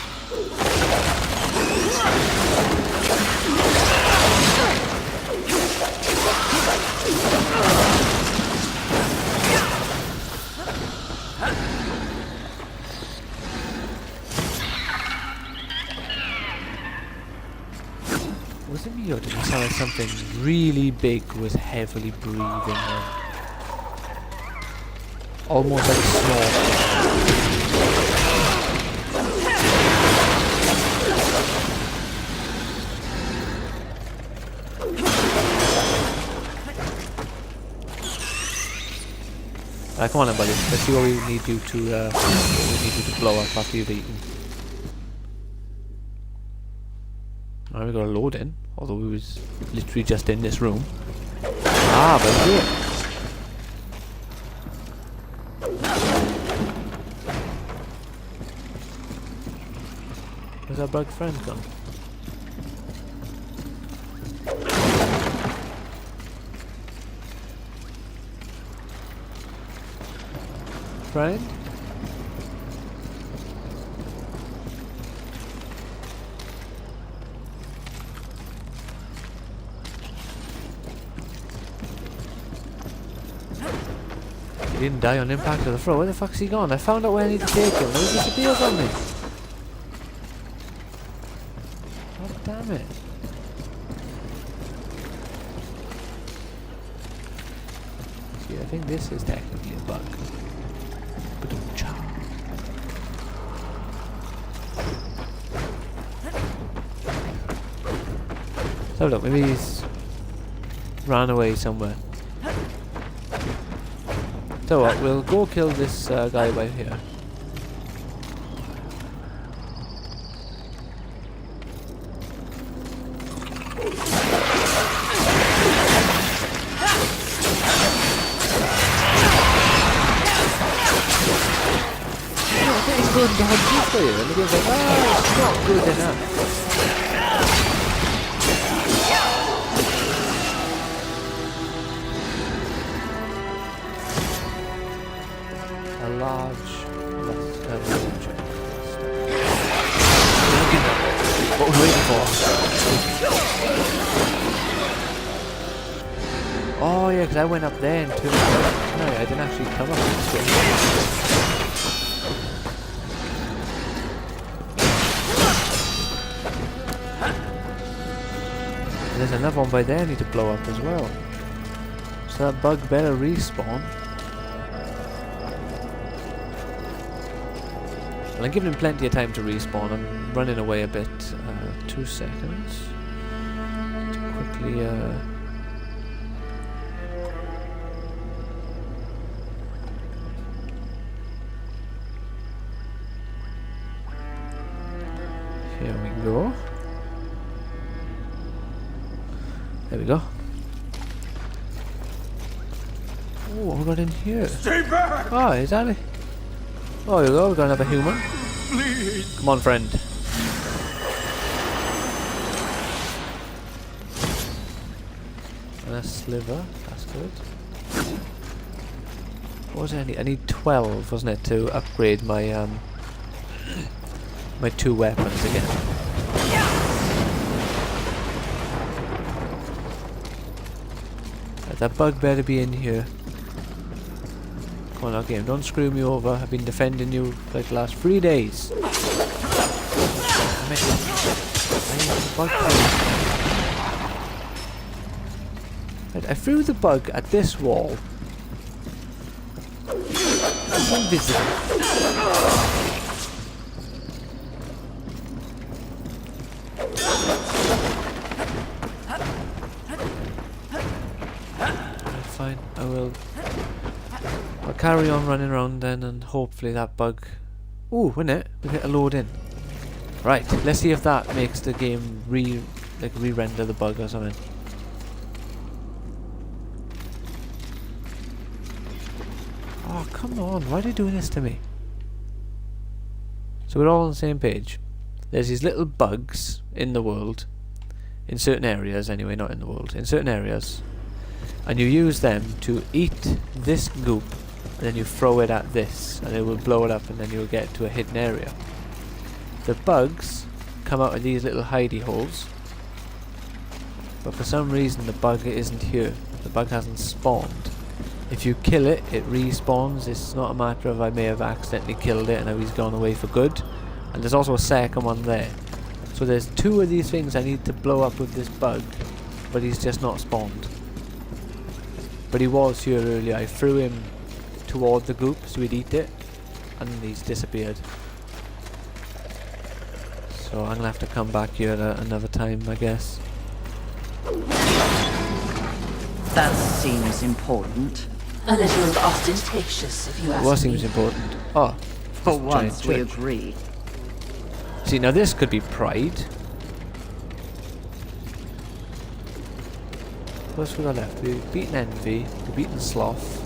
Was Was it me or did it sound like something really big was heavily breathing in? Almost like a snort. Come on then, buddy. Let's see what we need you to blow up after you've eaten. Now we got to load in, although we was literally just in this room. Ah, but here. Where's our bug friend gone? Friend? He didn't die on impact of the throw. Where the fuck's he gone? I found out where I need to take him. Now he disappears on me. God damn it. See, I think this is technically a bug. So look, maybe he's ran away somewhere. So what, we'll go kill this guy right here. Good dodges for you, and the game's like, oh, it's not good enough. A large checklist. What we're waiting for. Oh yeah, because I went up there and turned around. No, I didn't actually come up this way. There's another one by there I need to blow up as well. So that bug better respawn. Well, I'm giving him plenty of time to respawn. I'm running away a bit. 2 seconds. To quickly here we go. There we go. Oh, what we got in here? Stay back! Oh, is that it? Oh, here we go. We've got another human. Please! Come on, friend. And a sliver. That's good. What was I need? I need 12, wasn't it, to upgrade my my 2 weapons again. That bug better be in here. Come on now, game, don't screw me over. I've been defending you for like the last 3 days. Damn it. Right, I threw the bug at this wall. It's invisible. Fine, I'll carry on running around then, and hopefully that bug. Ooh, wouldn't it? We'll get a load in. Right, let's see if that makes the game re-render the bug or something. Oh, come on, why are they doing this to me? So we're all on the same page. There's these little bugs in the world, in certain areas anyway, not in the world, in certain areas. And you use them to eat this goop, and then you throw it at this, and it will blow it up, and then you'll get to a hidden area. The bugs come out of these little hidey holes, but for some reason the bug isn't here. The bug hasn't spawned. If you kill it, it respawns. It's not a matter of I may have accidentally killed it and now he's gone away for good. And there's also a second one there. So there's 2 of these things I need to blow up with this bug, but he's just not spawned. But he was here earlier. I threw him toward the group so he'd eat it, and he's disappeared. So I'm gonna have to come back here another time, I guess. That seems important. A little ostentatious, if you ask What me. seems important? Oh, For it's a once, giant we church. agree. See, now this could be pride. What else we got left? We've beaten envy. We've beaten sloth.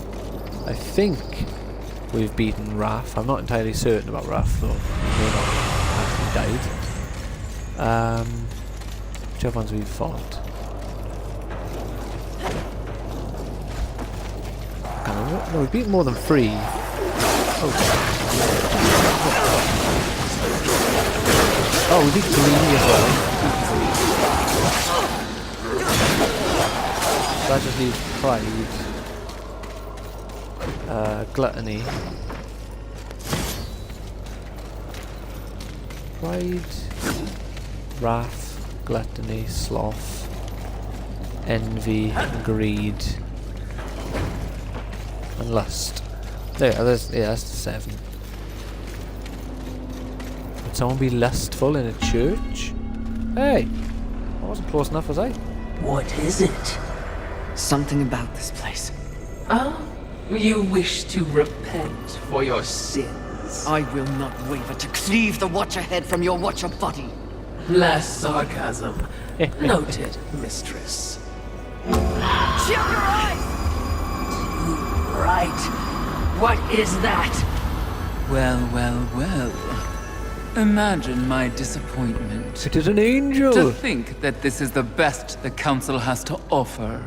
I think we've beaten wrath. I'm not entirely certain about wrath though. He may not actually died. Which other ones we've fought? Can't remember. No, we've beaten more than 3. Oh, we beat greedy as well. So that just leaves pride, gluttony, pride, wrath, gluttony, sloth, envy, greed, and lust. There, that's the 7. Would someone be lustful in a church? Hey, I wasn't close enough, was I? What is it? Something about this place. Oh, you wish to repent for your sins. I will not waver to cleave the Watcher head from your Watcher body. Less sarcasm. Noted, mistress. Shield your eyes! Right. What is that? Well, well, well. Imagine my disappointment. It is an angel! To think that this is the best the Council has to offer.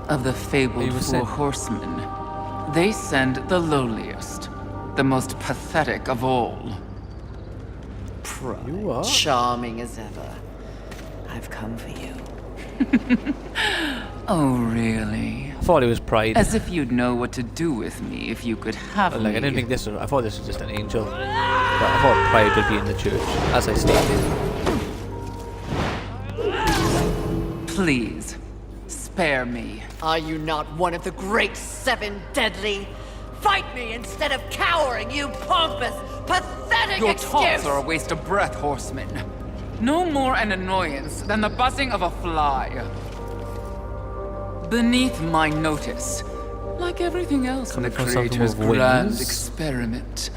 Of the fabled You were 4 sent- horsemen, they send the lowliest, the most pathetic of all. You are? Charming as ever. I've come for you. Oh, really? I thought it was pride. As if you'd know what to do with me if you could have Like, I me. didn't think this was. I thought this was just an angel. But I thought pride would be in the church, as I stated. Please, spare me. Are you not one of the great 7 deadly? Fight me instead of cowering, you pompous, pathetic Your excuse! taunts are a waste of breath, horseman. No more an annoyance than the buzzing of a fly. Beneath my notice, like everything else in the Coming from something Creator's with grand wings? experiment,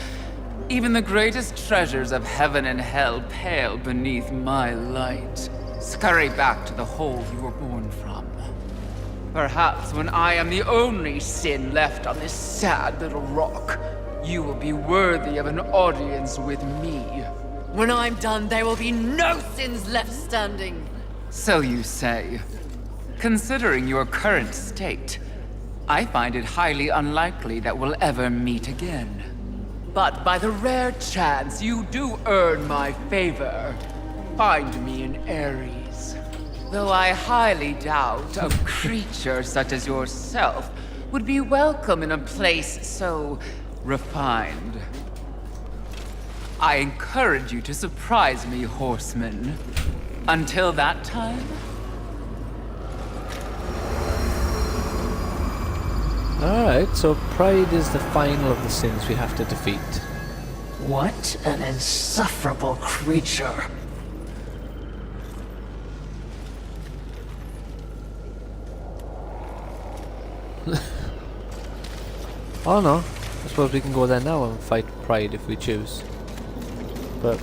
even the greatest treasures of heaven and hell pale beneath my light. Scurry back to the hole you were born from. Perhaps when I am the only sin left on this sad little rock, you will be worthy of an audience with me. When I'm done, there will be no sins left standing. So you say. Considering your current state, I find it highly unlikely that we'll ever meet again. But by the rare chance you do earn my favor, find me in Ares. Though I highly doubt a creature such as yourself would be welcome in a place so refined. I encourage you to surprise me, horseman. Until that time, Alright, so pride is the final of the sins we have to defeat. What an insufferable creature. Oh no, I suppose we can go there now and fight pride if we choose. But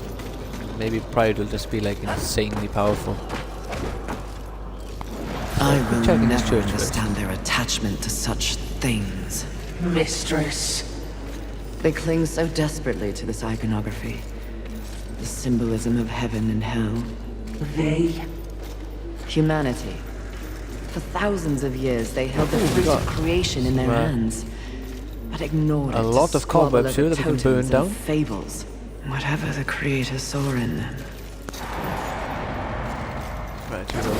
maybe pride will just be like insanely powerful. I will Checking this never church first. understand their attachment to such things. Mistress. They cling so desperately to this iconography. The symbolism of heaven and hell. They? Humanity. For thousands of years, they held the fruit of creation in their hands, but ignored a it lot to of squabble cobwebs here over that we can totems burn and down. fables. Whatever the Creator saw in them. Right, here we go.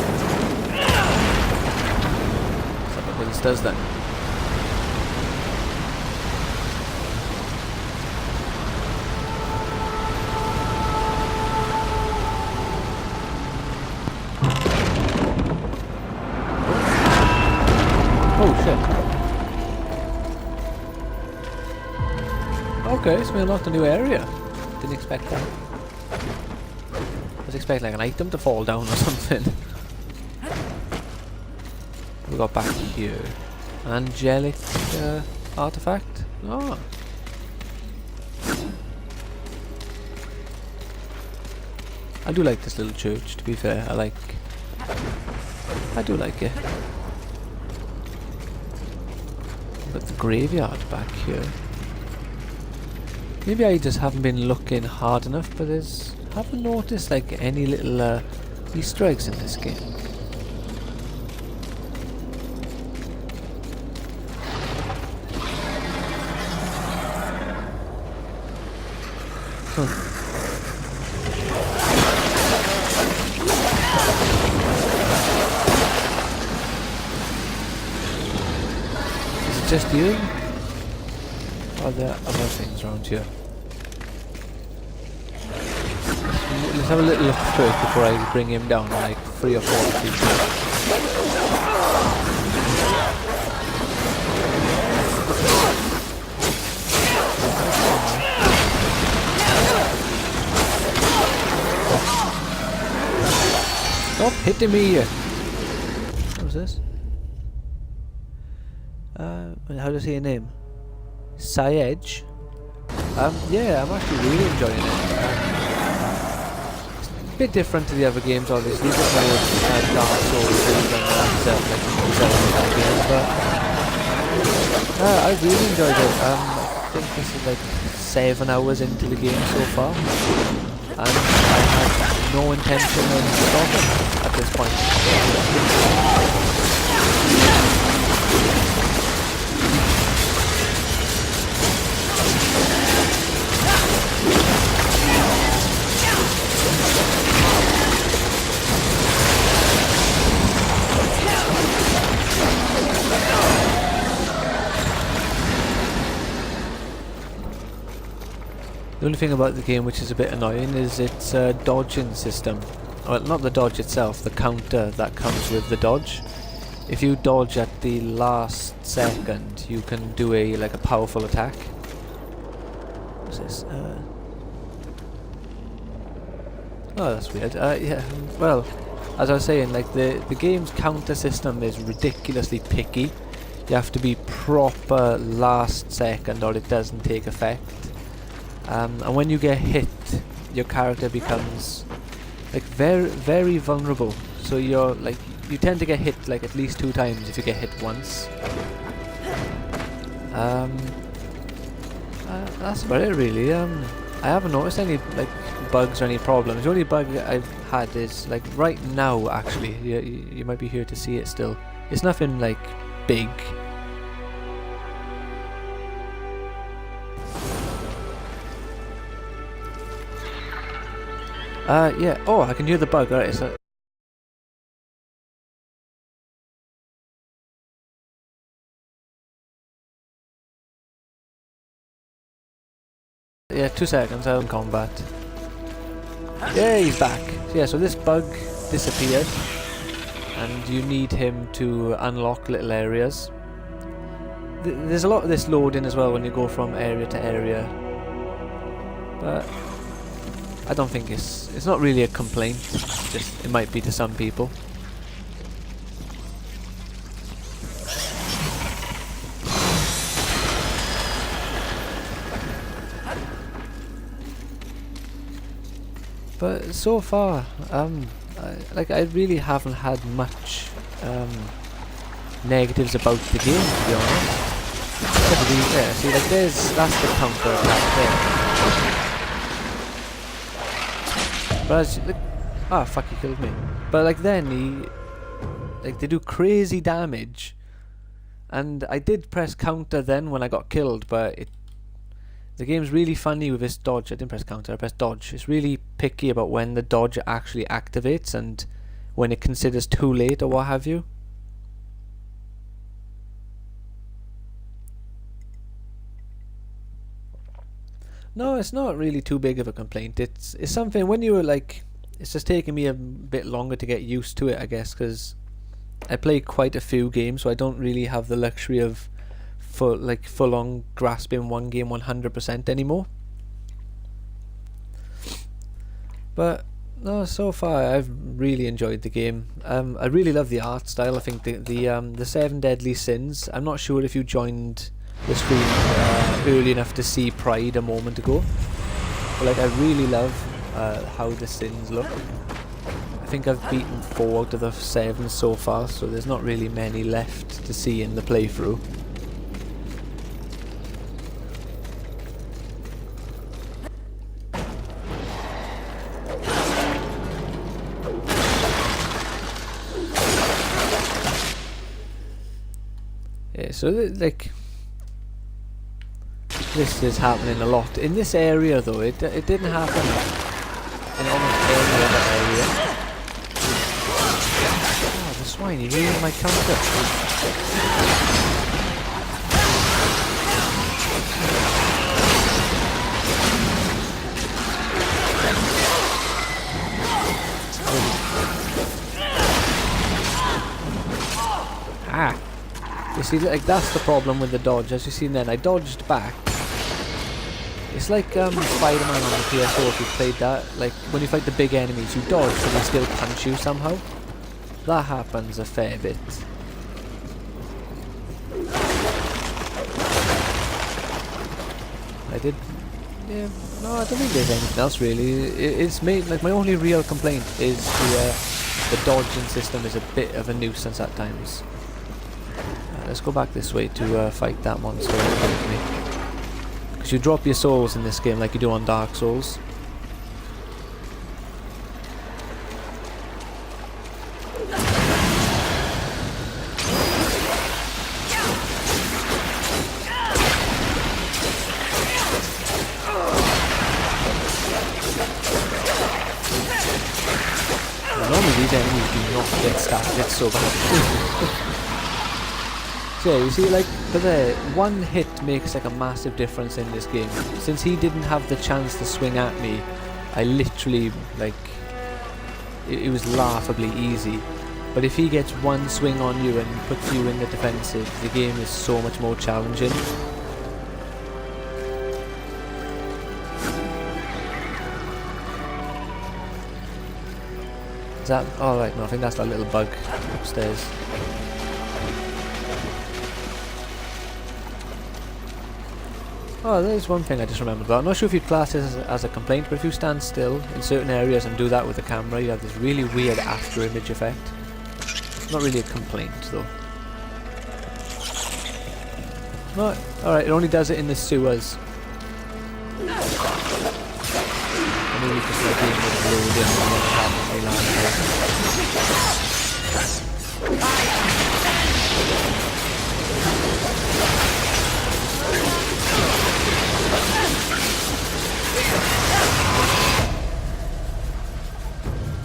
So what this does then. Okay, so we unlocked a new area. Didn't expect that. I was expecting like an item to fall down or something. We got back here. Angelic artifact. Oh. I do like this little church, to be fair. I do like it. But the graveyard back here. Maybe I just haven't been looking hard enough, but haven't noticed like any little Easter eggs in this game. Huh. Just you? Or are there other things around here? Let's have a little look first before I bring him down like 3 or 4 people. Stop hitting me! What was this? How do I say your name? Sayedge? Yeah, I'm actually really enjoying it. It's a bit different to the other games, obviously, a bit more Dark Souls than like games, but I really enjoyed it. I think this is like 7 hours into the game so far, and I have no intention of stopping at this point. The only thing about the game which is a bit annoying is its dodging system. Well, not the dodge itself, the counter that comes with the dodge. If you dodge at the last second, you can do a powerful attack. What's this? Oh, that's weird. Yeah. Well, as I was saying, like the game's counter system is ridiculously picky. You have to be proper last second, or it doesn't take effect. And when you get hit, your character becomes like very vulnerable. So you tend to get hit like at least 2 times if you get hit once. That's about it really. I haven't noticed any like bugs or any problems. The only bug I've had is like right now. Actually, you might be here to see it still. It's nothing like big. Yeah. Oh, I can hear the bug. Alright, so yeah, 2 seconds. I'm in combat. Yeah, he's back. Yeah, so this bug disappeared, and you need him to unlock little areas. There's a lot of this loading as well when you go from area to area, but I don't think it's not really a complaint. Just it might be to some people. But so far, I really haven't had much negatives about the game, to be honest. Yeah, see, like that's the counter attack there. But as fuck, he killed me. But like then they do crazy damage, and I did press counter then when I got killed, but the game's really funny with this dodge. I didn't press counter, I pressed dodge. It's really picky about when the dodge actually activates and when it considers too late or what have you. No, it's not really too big of a complaint. It's something when you were like, it's just taking me a bit longer to get used to it, I guess, because I play quite a few games, so I don't really have the luxury of full on grasping one game 100% anymore. But no, so far I've really enjoyed the game. I really love the art style. I think the 7 Deadly Sins, I'm not sure if you joined the stream early enough to see Pride a moment ago, but like I really love how the sins look. I think I've beaten 4 out of the 7 so far, so there's not really many left to see in the playthrough. Yeah, so like this is happening a lot in this area though. It didn't happen in almost every other area. Oh, the swine, he ruined my counter. Ah! You see, like that's the problem with the dodge. As you see then, I dodged back. It's like Spider-Man on the PS4 if you played that. Like when you fight the big enemies, you dodge and they still punch you somehow. That happens a fair bit. Yeah, no, I don't think there's anything else really. It's made, like my only real complaint is the dodging system is a bit of a nuisance at times. Let's go back this way to fight that monster that killed me. Because you drop your souls in this game like you do on Dark Souls. Normally these enemies do not get started so bad. So yeah, you see, like, but there, one hit makes like a massive difference in this game. Since he didn't have the chance to swing at me, I literally, like, it was laughably easy. But if he gets one swing on you and puts you in the defensive, the game is so much more challenging. Is that, oh right, no, I think that's that little bug upstairs. Oh, there's one thing I just remembered about. I'm not sure if you'd class this as a complaint, but if you stand still in certain areas and do that with the camera, you have this really weird after image effect. Not really a complaint though. No, alright, it only does it in the sewers. I mean, you just like being able to load in and then randomly land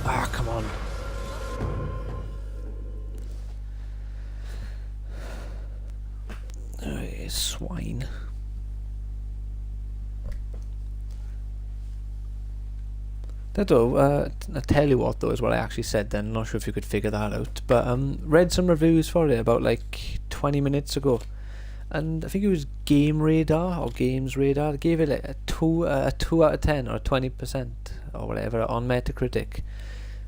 ah, come on. Swine. That though, I tell you what though is what I actually said then. I'm not sure if you could figure that out, but read some reviews for it about like 20 minutes ago, and I think it was Game Radar or Games Radar gave it like a 2 out of 10 or 20% or whatever on Metacritic,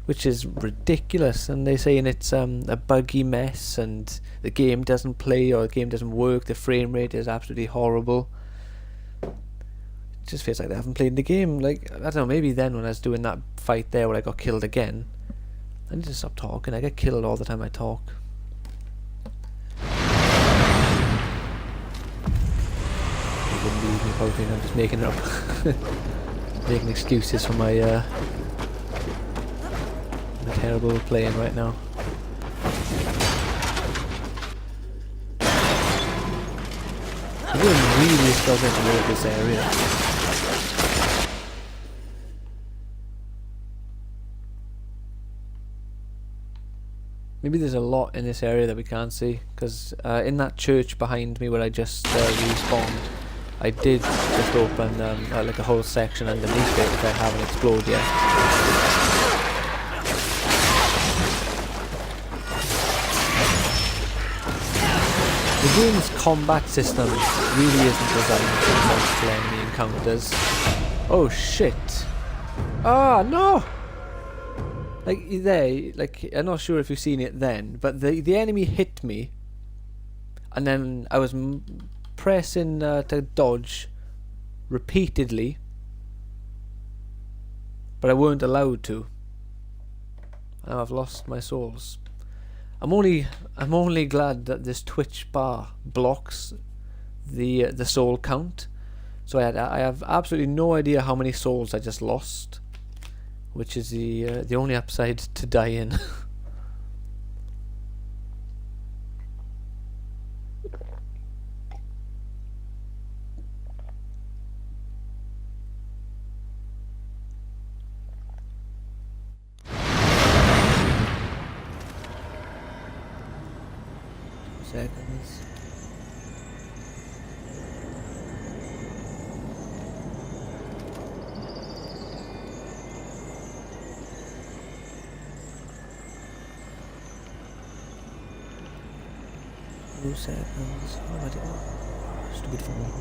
which is ridiculous. And they're saying it's a buggy mess and the game doesn't play or the game doesn't work, the frame rate is absolutely horrible. It just feels like they haven't played the game. Like, I don't know, maybe then when I was doing that fight there where I got killed again, I need to stop talking. I get killed all the time I talk. You wouldn't believe me probably, I'm just making it up. Making excuses for my terrible playing right now. I'm really struggling to work this area. Maybe there's a lot in this area that we can't see, because in that church behind me where I just respawned, I did just open like a whole section underneath it which I haven't explored yet. The game's combat system really isn't designed for multiple enemy encounters. Oh shit! Ah, no! Like, there, like, I'm not sure if you've seen it then, but the enemy hit me, and then I was pressing to dodge repeatedly, but I weren't allowed to. Now I've lost my souls. I'm only glad that this Twitch bar blocks the soul count, so I have absolutely no idea how many souls I just lost, which is the only upside to dying. Seconds. Seconds. Oh, I didn't. Stupid phone.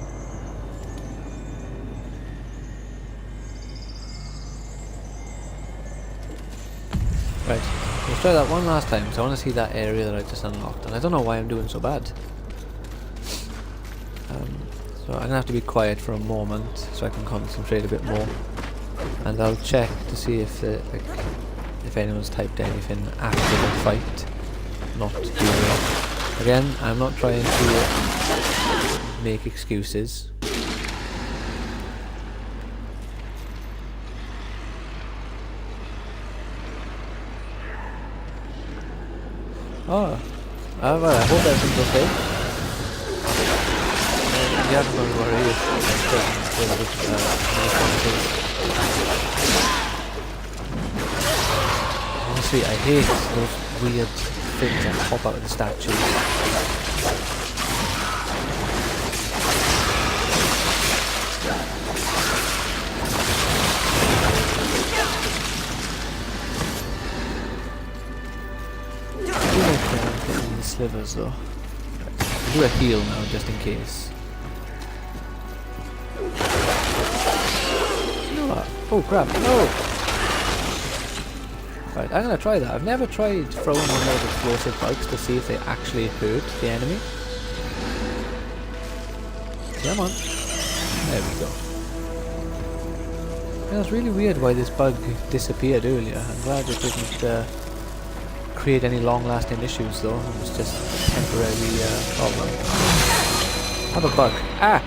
Right, let's try that one last time, so I want to see that area that I just unlocked, and I don't know why I'm doing so bad. So I'm gonna have to be quiet for a moment so I can concentrate a bit more, and I'll check to see if if anyone's typed anything after the fight, not during it. Again, I'm not trying to make excuses. Oh, well, I hope everything's okay. Yeah, don't worry if honestly, I hate those weird things that pop out of the statues. Getting the slivers though. I'll do a heal now just in case. No. Oh crap, no! Right, I'm gonna try that. I've never tried throwing one of those explosive bugs to see if they actually hurt the enemy. Come on. There we go. Yeah, it's really weird why this bug disappeared earlier. I'm glad it didn't create any long-lasting issues though. It was just a temporary problem. Have a bug. Ah!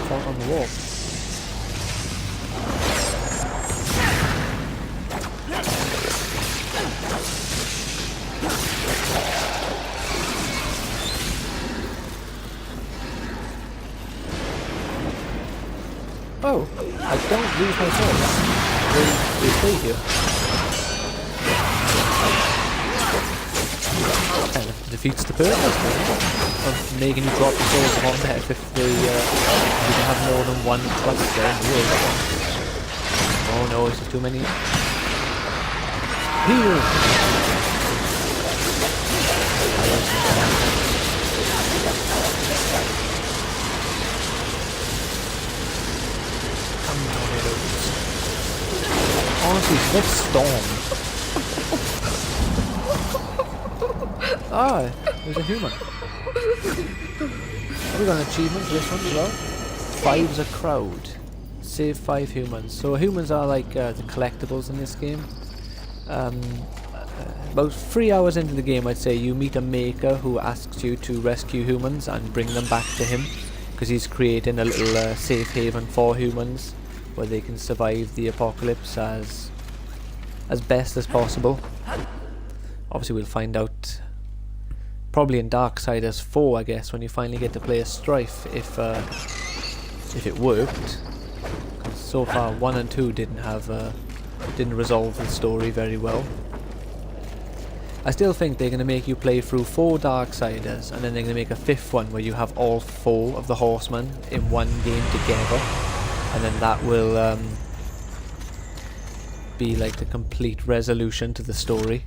Caught on the wall. Oh, I don't lose my souls. They stay here. Kind of defeats the purpose of making you drop your souls on death if they you can have more than one cluster there in the world. Oh no, it's just too many. Heal! Honestly, let's storm. Ah, there's a human. Have we got an achievement for this one as well? 5's a crowd. Save 5 humans. So humans are like the collectibles in this game. About 3 hours into the game, I'd say, you meet a maker who asks you to rescue humans and bring them back to him, because he's creating a little safe haven for humans where they can survive the apocalypse as best as possible. Obviously we'll find out probably in Darksiders 4, I guess, when you finally get to play as Strife, if it worked. 'Cause so far 1 and 2 didn't resolve the story very well. I still think they're going to make you play through 4 Darksiders, and then they're going to make a 5th one where you have all 4 of the horsemen in one game together, and then that will be like the complete resolution to the story.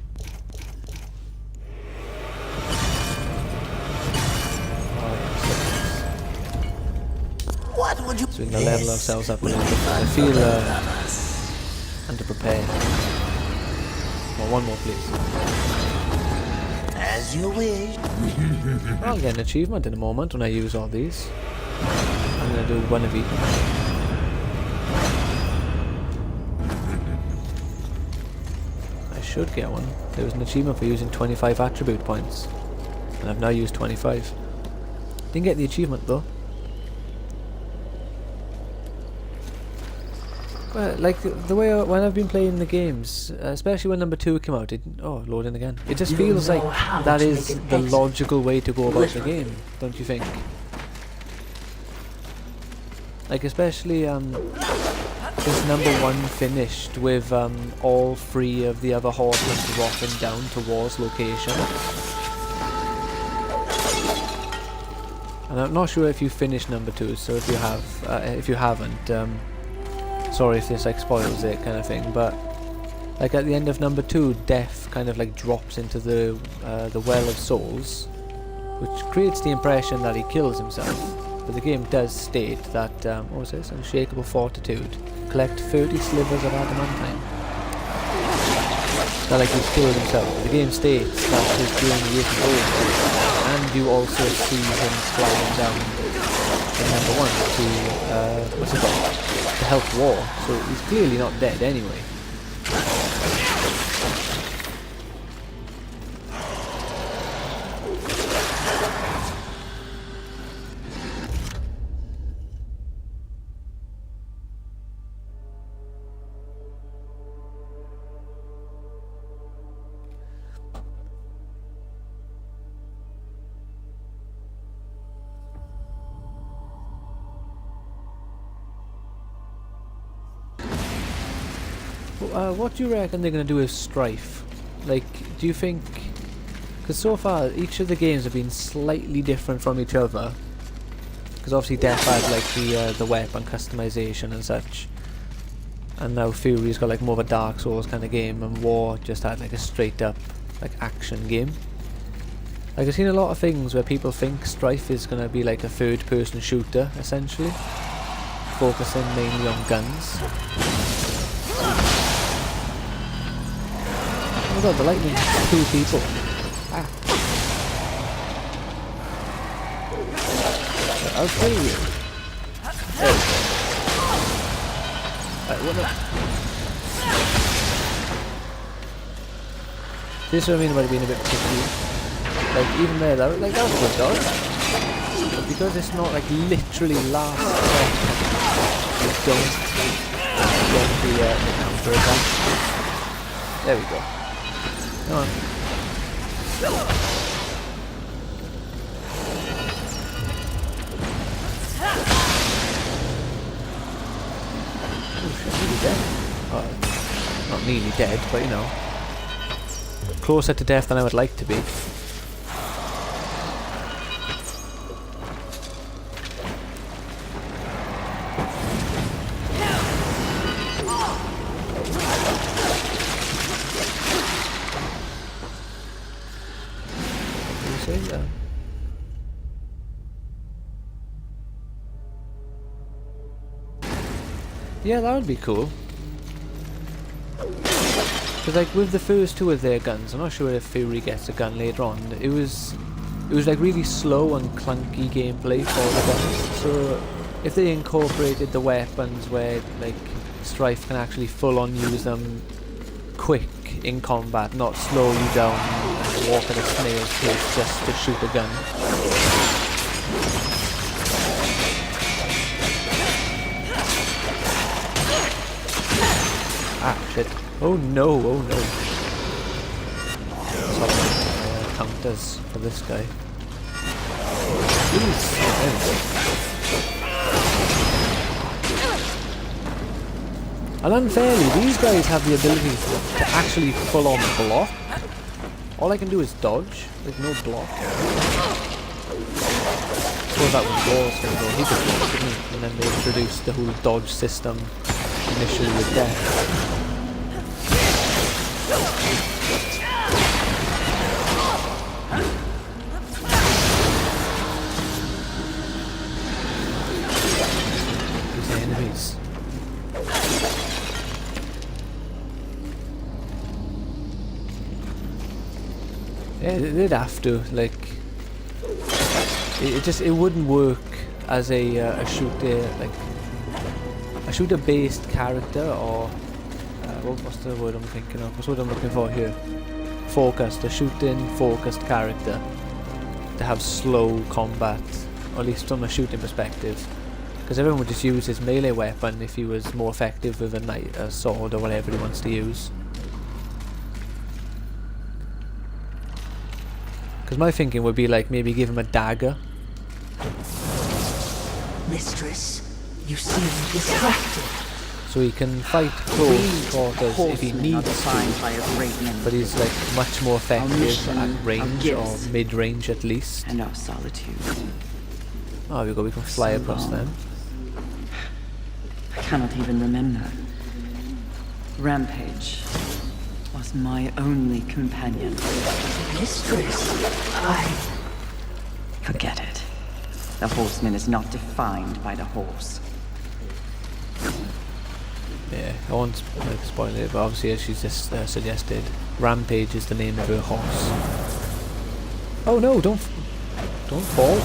would you? So we can level ourselves up a little bit. I feel underprepared. Well, one more please. As you wish. I'll get an achievement in a moment when I use all these. I'm going to do one of each. I should get one. There was an achievement for using 25 attribute points. And I've now used 25. Didn't get the achievement though. Well, like the way when I've been playing the games, especially when number 2 came out, loading again. It just feels like that is the logical way to go about the game, don't you think? Like especially since number 1 finished with all 3 of the other horsemen dropping down to War's location. And I'm not sure if you finished number 2, so if you have, if you haven't, sorry if this like spoils it kind of thing, but like at the end of number 2, Death kind of like drops into the Well of Souls, which creates the impression that he kills himself. But the game does state that, what was this? Unshakable Fortitude. Collect 30 slivers of adamantine. That like he's killed himself. The game states that his journey isn't over, and you also see him flying down in number 1 to, what's it called? To help War. So he's clearly not dead anyway. What do you reckon they're going to do with Strife? Like, do you think... Because so far, each of the games have been slightly different from each other. Because obviously Death had like the weapon customization and such. And now Fury's got like more of a Dark Souls kind of game, and War just had like a straight up like action game. Like I've seen a lot of things where people think Strife is going to be like a third person shooter, essentially. Focusing mainly on guns. Oh my god, the lightning hits 2 people. Ah. I'll kill you. There we go. Right, what the... This is what I mean about being a bit picky. Like, even there, that was a good dodge. But because it's not like literally last second, you don't get the counter attack. There we go. Come on. Oh shit, nearly dead. Oh, not nearly dead, but you know. Closer to death than I would like to be. Yeah, that would be cool. Because like with the first 2 of their guns, I'm not sure if Fury gets a gun later on. It was like really slow and clunky gameplay for the guns. So if they incorporated the weapons where like Strife can actually full on use them quick in combat, not slow you down and walk at a snail's pace just to shoot a gun. Ah, shit. Oh no, oh no. Counters for this guy. Please. There we go. And unfairly, these guys have the ability to actually full on block. All I can do is dodge, with no block. I suppose that was War's going to go. He could block, didn't he? And then they introduced the whole dodge system initially with Death. Yeah, they'd have to, like, it wouldn't work as a shooter based character, or what's the word I'm thinking of? What's the word I'm looking for here? Focused, a shooting focused character to have slow combat, or at least from a shooting perspective, because everyone would just use his melee weapon if he was more effective with a sword or whatever he wants to use. Because my thinking would be like maybe give him a dagger. Mistress, you seem distracted. So he can fight close quarters if he needs to, but he's like much more effective at range, or mid-range at least. And our solitude. Oh, we go, we can fly across them. I cannot even remember. Rampage was my only companion. Mistress, Forget it. The horseman is not defined by the horse. Yeah, I won't like, spoil it, but obviously as she's just suggested, Rampage is the name of her horse. Oh no, don't fall.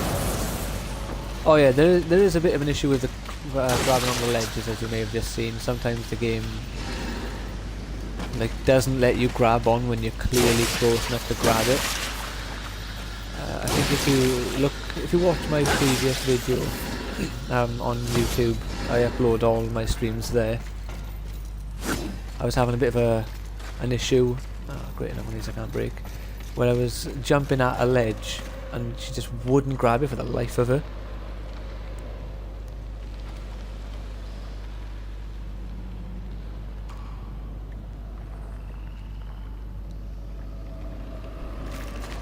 Oh yeah, there is a bit of an issue with the grabbing on the ledges, as you may have just seen. Sometimes the game like doesn't let you grab on when you're clearly close enough to grab it. I think if you watch my previous video on YouTube, I upload all my streams there. I was having a bit of an issue. Oh, great, enough one of these I can't break. When I was jumping at a ledge and she just wouldn't grab it for the life of her.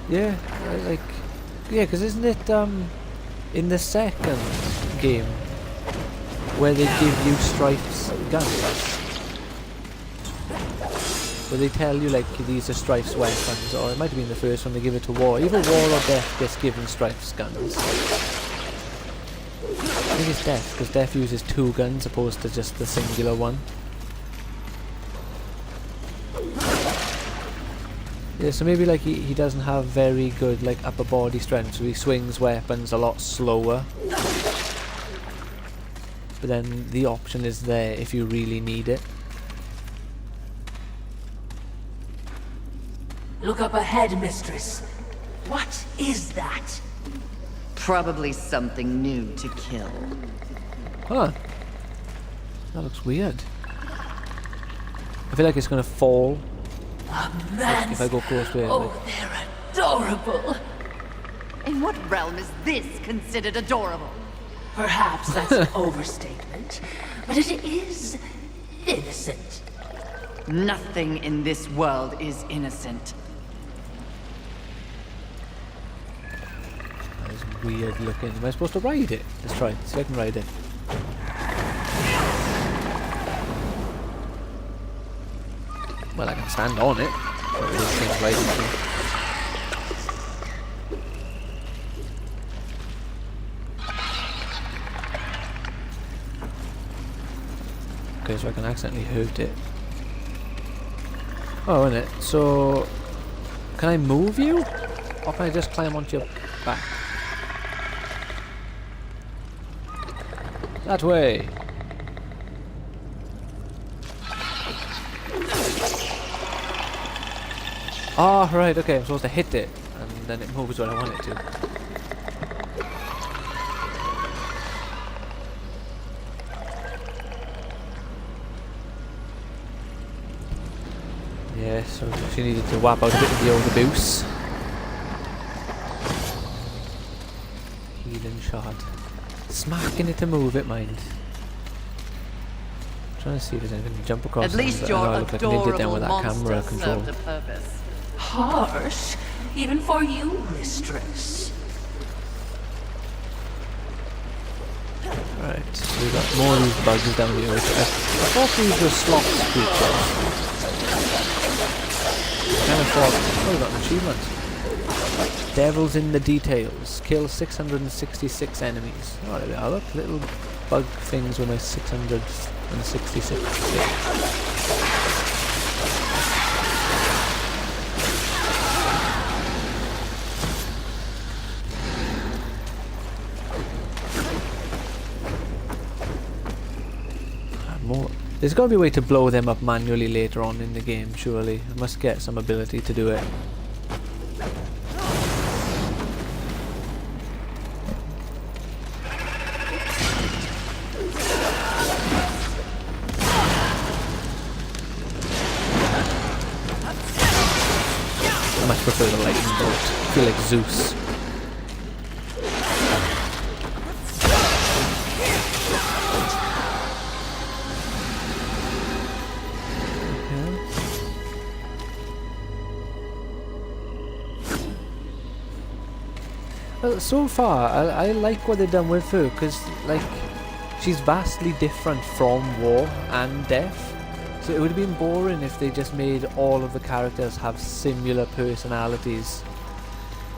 Yeah, because isn't it in the second game where they give you Strife's guns? Where they tell you like these are Strife's weapons, or it might have been the first one they give it to War. Either War or Death gets given Strife's guns. I think it's Death, because Death uses 2 guns opposed to just the singular one. Yeah, so maybe like he doesn't have very good like upper body strength, so he swings weapons a lot slower. But then the option is there if you really need it. look up ahead, mistress. What is that? Probably something new to kill. Huh. That looks weird. I feel like it's gonna fall. Man, if I go close to it. oh, Like. they're adorable. In what realm is this considered adorable? Perhaps that's an overstatement, but it is innocent. Nothing in this world is innocent. That is weird looking. Am I supposed to ride it? Let's try. See if I can ride it. Well, I can stand on it. But I don't think riding it. Okay, so I can accidentally hurt it. Oh, isn't it? So, can I move you? Or can I just climb onto your back? That way! Oh, right, okay, I'm supposed to hit it, and then it moves when I want it to. Yeah, so she needed to whap out a bit of the old abuse. Healing shot. Smacking it to move it, mind. Trying to see if there's anything to jump across. At least your I look like an idiot then adorable with that camera monster control. served a purpose. Harsh, even for you, mistress. Right, so we've got more of these bugs down here. I thought these were sloth creatures. Kind of thought, oh, we got an achievement. Devils in the details. Kill 666 enemies. Oh, there we are, look. Little bug things with my 666 bits. There's got to be a way to blow them up manually later on in the game, surely. I must get some ability to do it. I much prefer the lightning bolt. I feel like Zeus. Well, so far, I like what they've done with her, because, like, she's vastly different from War and Death. So it would have been boring if they just made all of the characters have similar personalities.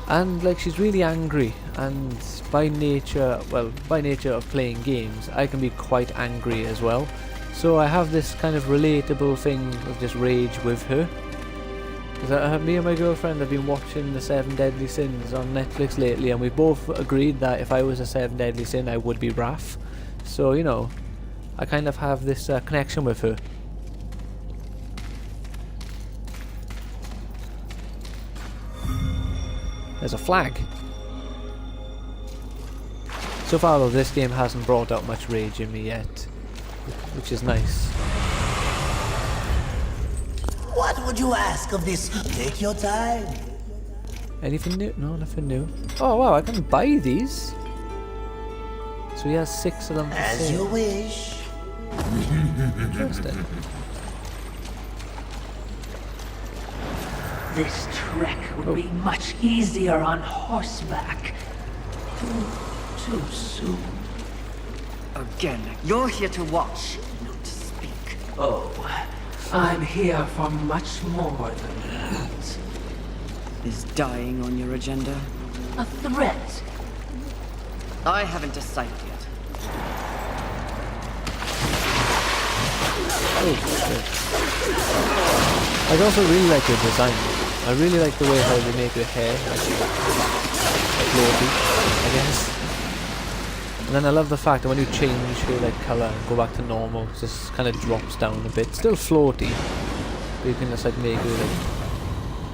And, like, she's really angry, and by nature of playing games, I can be quite angry as well. So I have this kind of relatable thing of just rage with her. Me and my girlfriend have been watching the 7 Deadly Sins on Netflix lately, and we both agreed that if I was a 7 Deadly Sin, I would be Raph. So, you know, I kind of have this connection with her. There's a flag. So far though, this game hasn't brought out much rage in me yet, which is nice. What would you ask of this? Take your time. Anything new? No, nothing new. Oh wow, I can buy these. So he has 6 of them for As sale. you wish. Interesting. This trek would be much easier on horseback. Too soon. Again, you're here to watch, not to speak. Oh, I'm here for much more than that. Is dying on your agenda? A threat. I haven't decided yet. Oh, shit. I also really like her design. I really like the way how they make her hair, like floaty, I guess. And then I love the fact that when you change her like colour and go back to normal, it just kind of drops down a bit. Still floaty, but you can just like make her like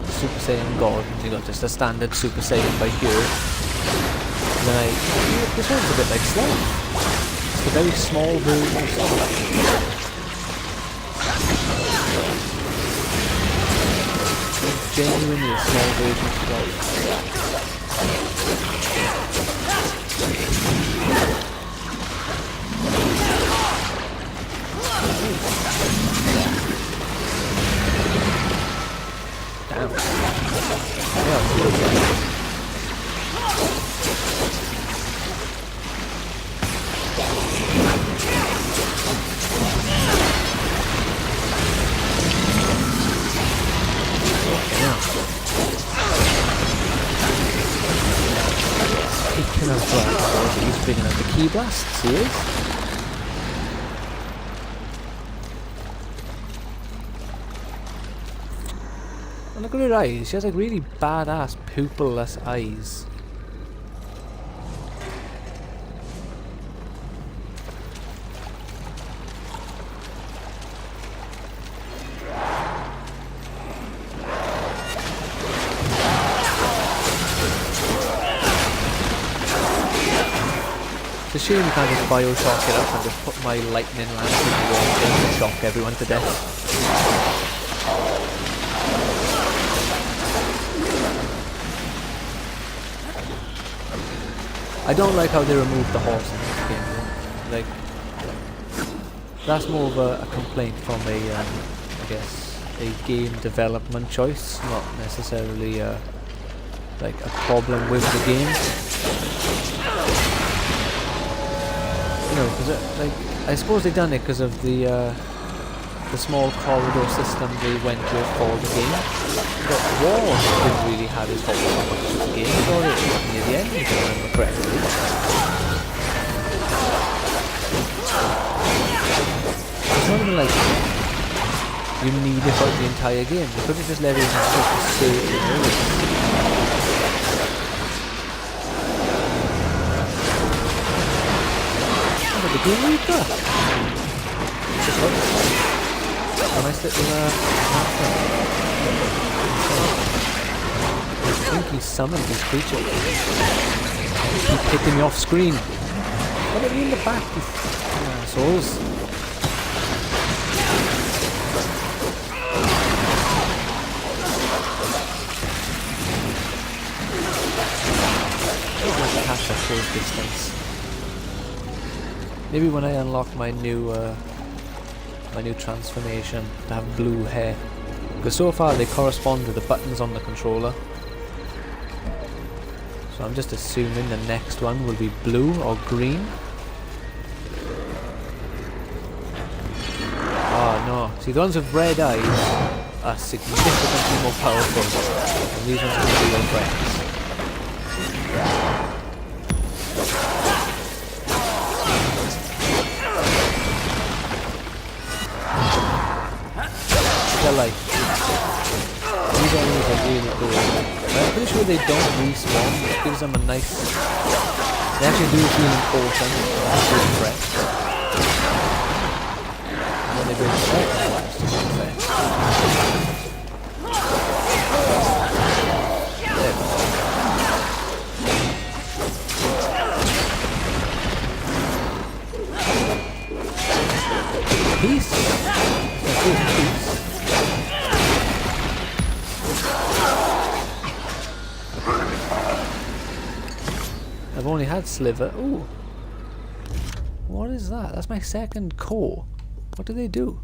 a Super Saiyan God. You got just a standard Super Saiyan by here. And then this one's a bit like Slav. It's a very small version of Slav. Genuinely a small version of Slav. Damn. Yeah, Speaking of he's bringing out the key blasts, he is. And look at her eyes, she has like really badass pupilless eyes. It's a shame you can't just Bioshock it up and just put my lightning lance in the wall and shock everyone to death. I don't like how they removed the horse in this game though. Like, that's more of a complaint from a, I guess, a game development choice, not necessarily like a problem with the game. You know, because like I suppose they done it because of the small corridor system they went with for the game. But War didn't really have his fault so much with the game, or it near the end, if I remember correctly. not even like you need it for the entire game. You could have just let it just stay in areas. Oh, the Green Reaper! Just look. A nice little marker. I think he summoned his creature. Keep hitting me off screen. What are you in the back, you assholes? I don't like the catch at full distance. Maybe when I unlock my new transformation to have blue hair. Because so far they correspond with the buttons on the controller. So I'm just assuming the next one will be blue or green. Oh no, see the ones with red eyes are significantly more powerful. And these ones are going to be your friends. They're like, these enemies are really cool. I'm pretty sure they don't respawn, which gives them a nice, they actually do feel important, that's a good threat. And when they bring threats, it's just unfair. There we go. Peace? That's good, peace. I've only had Sliver. Ooh. What is that? That's my second core. What do they do?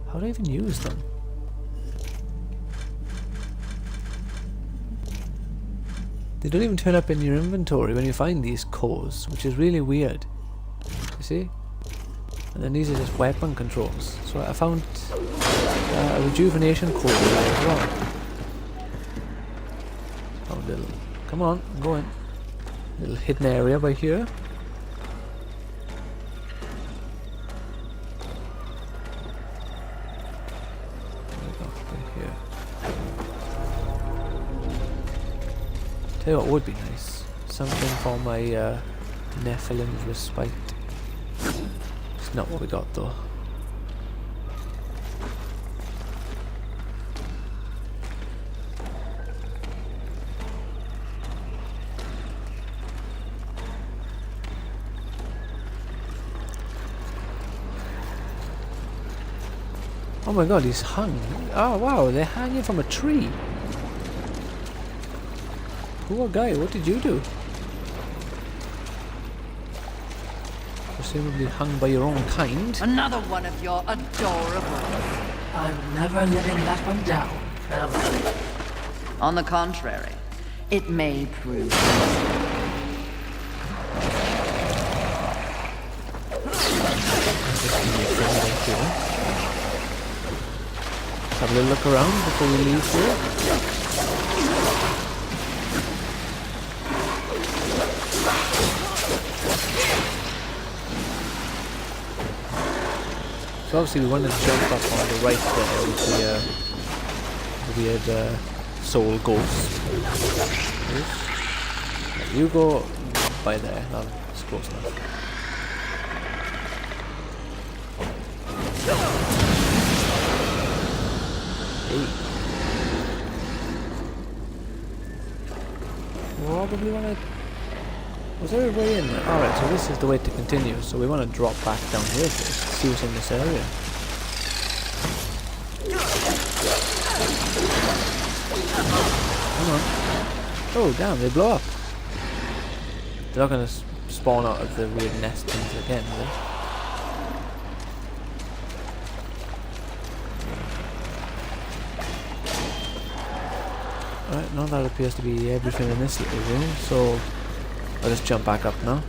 How do I even use them? They don't even turn up in your inventory when you find these cores, which is really weird. You see? And then these are just weapon controls. So I found a rejuvenation core as well. Oh, little. Come on, I'm going. Little hidden area by here. There we go, right here. Tell you what would be nice. Something for my Nephilim's respite. It's not what we got though. Oh my god, he's hung. Oh wow, they're hanging from a tree. Poor guy, what did you do? Presumably hung by your own kind. Another one of your adorable. I'm never letting that one down, ever. On the contrary, it may prove. Have a little look around before we leave here. So obviously we want to jump up on the right there with the weird soul ghost. You go by there, that's close enough. Hey. Probably want to... Was there a way in there? Alright, so this is the way to continue. So we want to drop back down here first. See what's in this area. Come on. Oh, damn, they blow up. They're not going to spawn out of the weird nest things again, are they? Alright, now that appears to be everything in this little room, so I'll just jump back up now.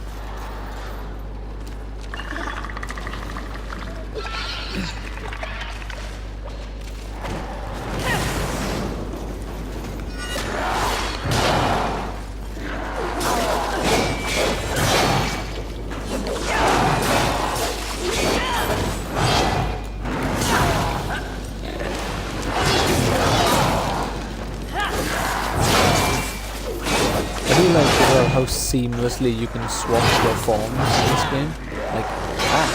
how seamlessly you can swap your forms in this game. Like,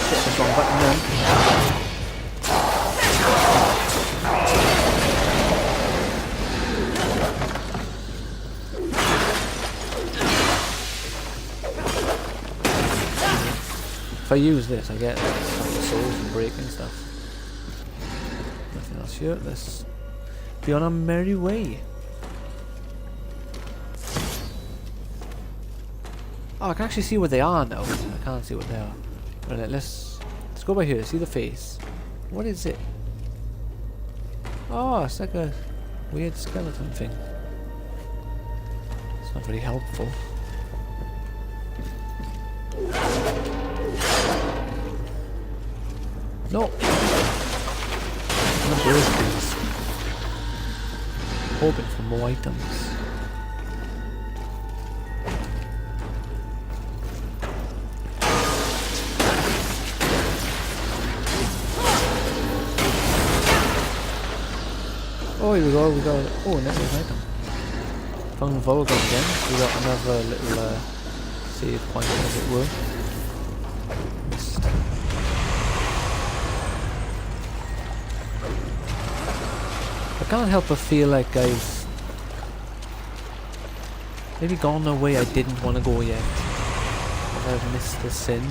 shit, that's wrong button then. If I use this, I get souls and breaking stuff. Nothing else here. Let's be on our merry way. Oh, I can actually see what they are now. I can't see what they are. Right, let's go by here. See the face. What is it? Oh, it's like a weird skeleton thing. It's not very helpful. No! I'm break these. Hoping for more items. Oh, here we go, we got... Oh, another item. Found Volga again. We got another little save point, as it were. Missed. I can't help but feel like I've maybe gone a way I didn't want to go yet. Or I've missed a sin.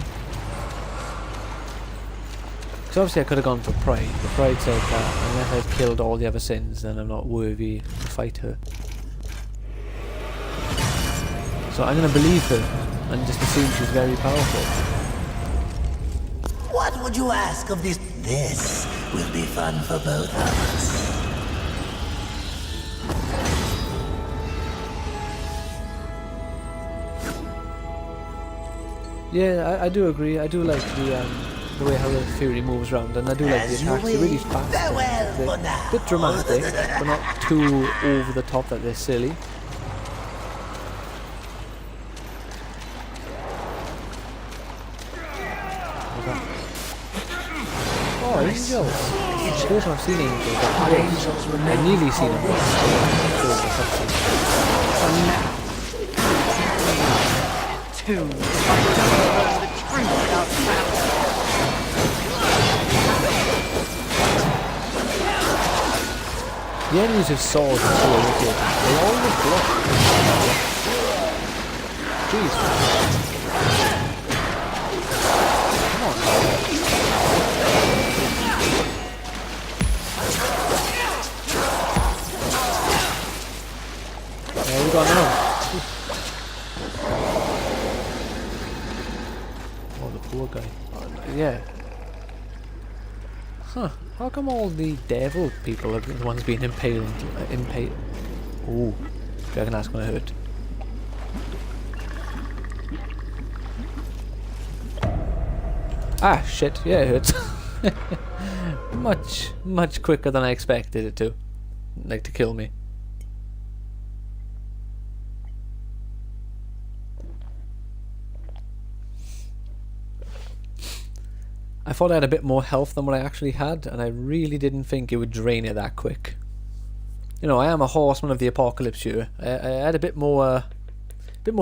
Because obviously I could have gone for Pride, but Pride said that unless I've killed all the other sins, then I'm not worthy to fight her. So I'm going to believe her and just assume she's very powerful. What would you ask of this? This will be fun for both of us. Yeah, I do agree. I do like the way how the Fury moves around, and I do like the attacks. They're really fast. They're a bit dramatic, but not too over the top that they're silly. Oh, angels! It's the first time I've seen angels. I've nearly seen them once. The enemies with swords are so irritating. They always block. Jeez. Come on. There we go now. Oh, the poor guy. Yeah. Huh. How come all the devil people are the ones being impaled? Ooh. I can ask when I hurt. Ah, shit. Yeah, it hurts. much quicker than I expected it to. Like, to kill me. I thought I had a bit more health than what I actually had, and I really didn't think it would drain it that quick. You know, I am a horseman of the apocalypse here. I had a bit more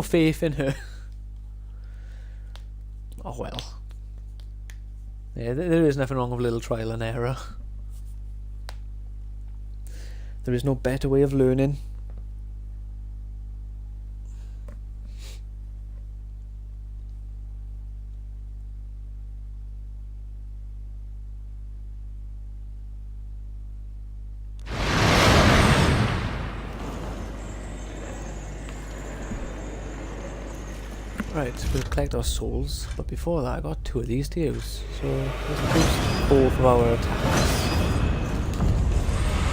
faith in her. Oh well. Yeah, there is nothing wrong with a little trial and error. There is no better way of learning. Right, so we'll collect our souls, but before that I got 2 of these to use, so let's boost both of our attacks.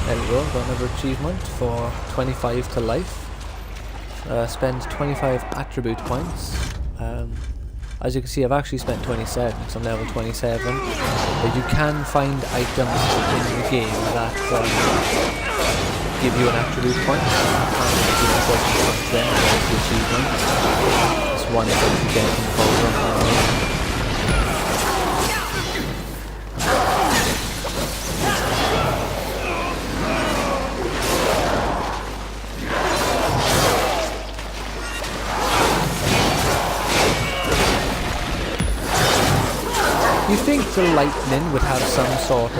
There we go, got another achievement for 25 to life. Spend 25 attribute points. As you can see, I've actually spent 27, because I'm level 27, but you can find items in the game that give you an attribute point. One if I can get involved. You think the lightning would have some sort of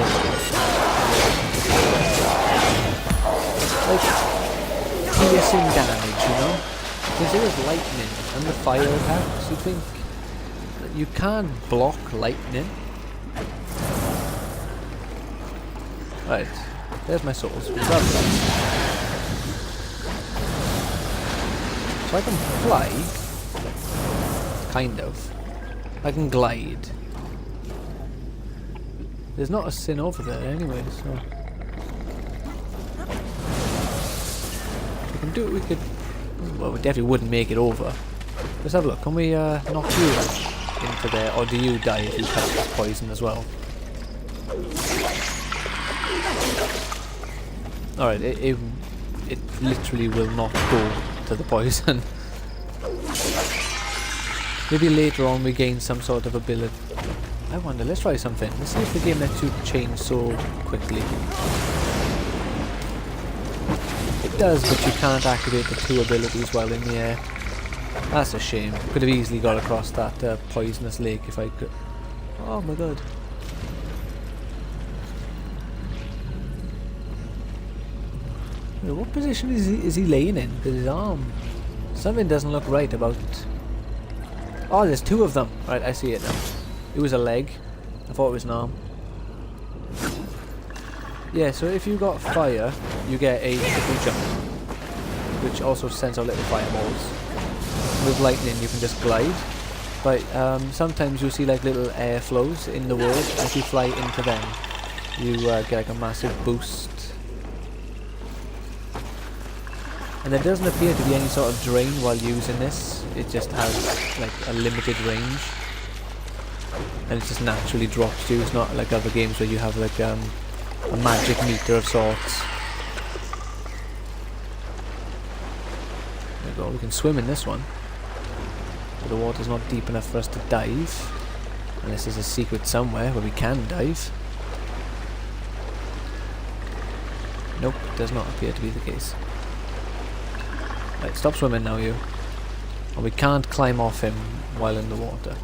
like piercing damage, you know? Because there is lightning and the fire attacks. You think that you can't block lightning. Right, there's my souls. So I can fly, kind of. I can glide. There's not a sin over there anyway, so we can do it. We could. Well, we definitely wouldn't make it over. Let's have a look. Can we knock you into there, or do you die if you touch this poison as well? Alright, it literally will not go to the poison. Maybe later on we gain some sort of ability. I wonder, let's try something. Let's see if the game lets you change so quickly. It does, but you can't activate the two abilities while in the air. That's a shame. Could have easily got across that poisonous lake if I could. Oh my god. What position is he laying in? Because his arm... Something doesn't look right about... Oh, there's two of them. Right, I see it now. It was a leg. I thought it was an arm. Yeah, so if you got fire, you get a triple jump, which also sends out little fireballs. With lightning, you can just glide. But sometimes you'll see like little air flows in the world. As you fly into them, you get like a massive boost. And there doesn't appear to be any sort of drain while using this. It just has like a limited range. And it just naturally drops you. It's not like other games where you have like a magic meter of sorts. There we go, we can swim in this one. But the water's not deep enough for us to dive. Unless there's a secret somewhere where we can dive. Nope, does not appear to be the case. Right, stop swimming now, you. And we can't climb off him while in the water.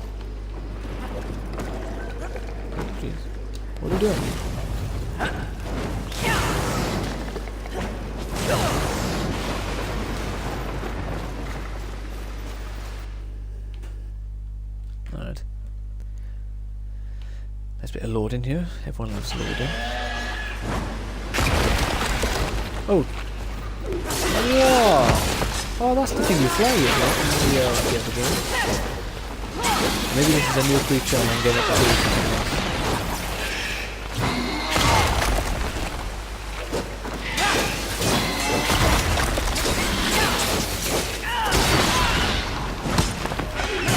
Oh, jeez. What are we doing? Alright. Nice bit of loading here. Everyone loves loading. Oh! Whoa! Oh, that's the thing you fly with, right? In the other game. Maybe this is a new creature and I'm getting it to do something else.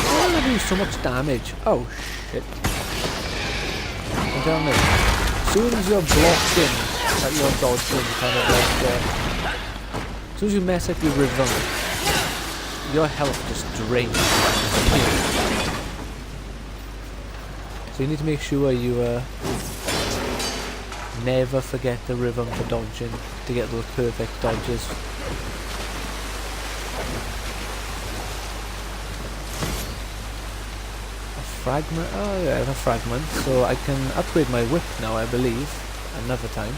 Why do I do so much damage? Oh, shit. I'm down there. As soon as you're blocked in, like you're dodging, kind of like... as soon as you mess up your rhythm, your health just drains. So you need to make sure you never forget the rhythm for dodging to get those perfect dodges. A fragment? Oh yeah, I have a fragment. So I can upgrade my whip now, I believe, another time.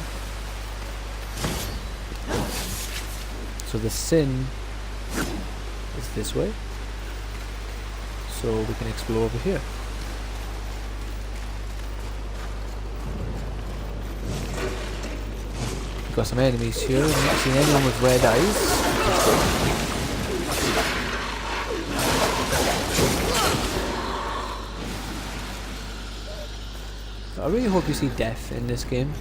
So the sin is this way, so we can explore over here. We've got some enemies here. I've not seen anyone with red eyes. I really hope you see death in this game,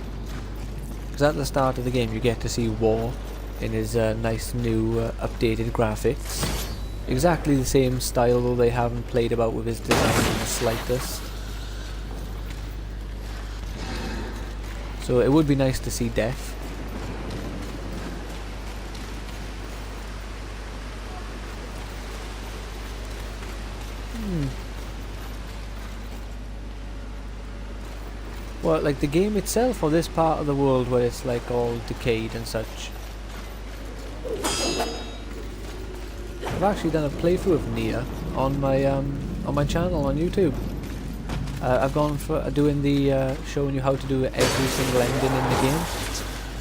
because at the start of the game you get to see War in his nice new updated graphics. Exactly the same style, though they haven't played about with his design in the slightest. So it would be nice to see death. Well, like the game itself, or this part of the world where it's like all decayed and such? I've actually done a playthrough of Nier on my channel on YouTube. I've gone for doing the showing you how to do every single ending in the game.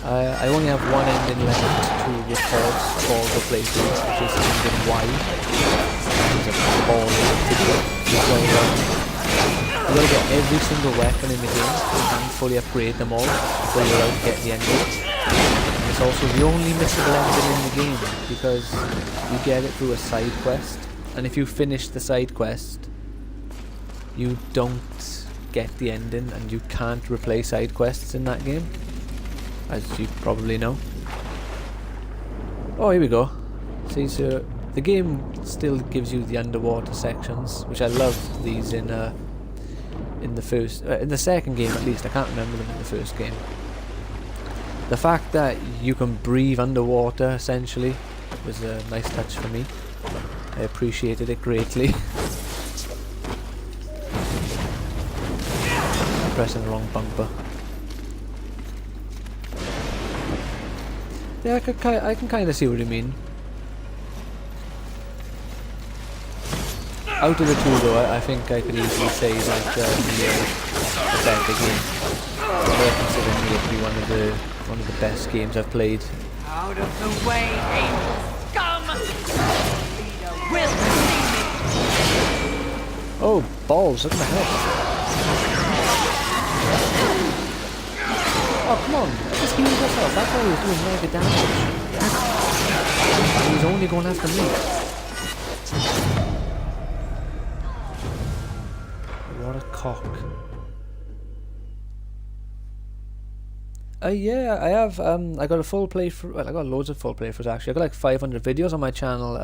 I only have one ending left to record for the playthrough, which is ending Y. Which is a ball you've got to get every single weapon in the game and fully upgrade them all before you're allowed to get the ending. And it's also the only missable ending in the game because you get it through a side quest, and if you finish the side quest you don't get the ending, and you can't replay side quests in that game, as you probably know. Oh, here we go. See, so the game still gives you the underwater sections, which I love these in the first, in the second game at least. I can't remember them in the first game. The fact that you can breathe underwater essentially was a nice touch for me. I appreciated it greatly. I'm pressing the wrong bumper. Yeah, I can kind of see what you mean. Out of the two though, I think I could easily say that the better game. But I consider me to be one of the best games I've played. Out of the way, angel scum! Leader will see me! Oh, balls, look at my head. Oh, come on, just heal yourself. That's why he was doing mega damage. And he's only going after me. What a cock. Yeah, I have, I got a full playthrough, well, I got loads of full playthroughs actually. I got like 500 videos on my channel.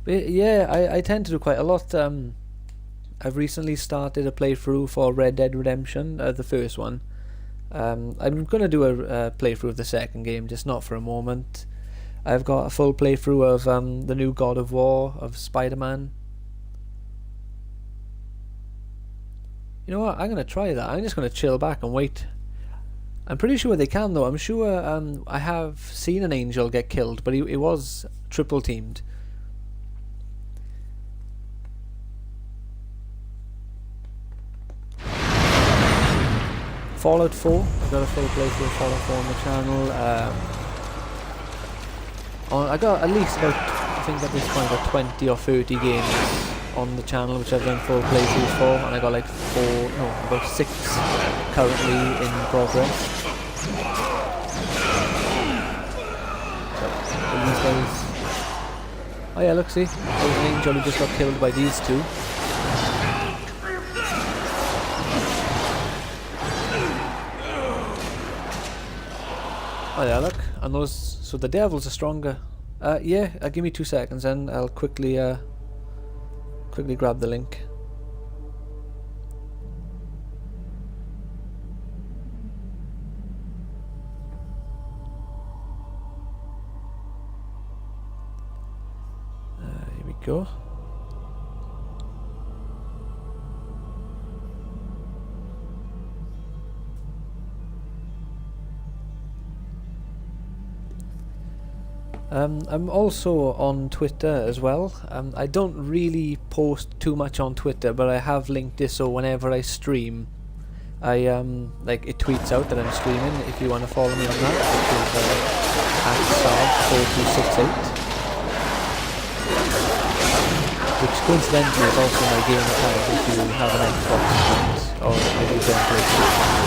But yeah, I tend to do quite a lot. I've recently started a playthrough for Red Dead Redemption, the first one. I'm going to do a playthrough of the second game, just not for a moment. I've got a full playthrough of the new God of War, of Spider-Man. You know what, I'm going to try that. I'm just going to chill back and wait. I'm pretty sure they can though. I'm sure I have seen an angel get killed, but he was triple teamed. Fallout 4, I've got a full playthrough of Fallout 4 on the channel. I got at least about, I think at this point, about 20 or 30 games on the channel which I've done full playthroughs for, and I got like about 6 currently in progress. So, these guys. Oh yeah, look, see, there's an angel who just got killed by these two. Oh yeah, look, and those, so the devils are stronger. Yeah, give me 2 seconds and I'll quickly grab the link. Here we go. I'm also on Twitter as well. I don't really post too much on Twitter, but I have linked this so whenever I stream, I like it tweets out that I'm streaming. If you want to follow me on that, which is @SARG4268, which coincidentally is also my game account if you have an Xbox account or if you don't play PlayStation.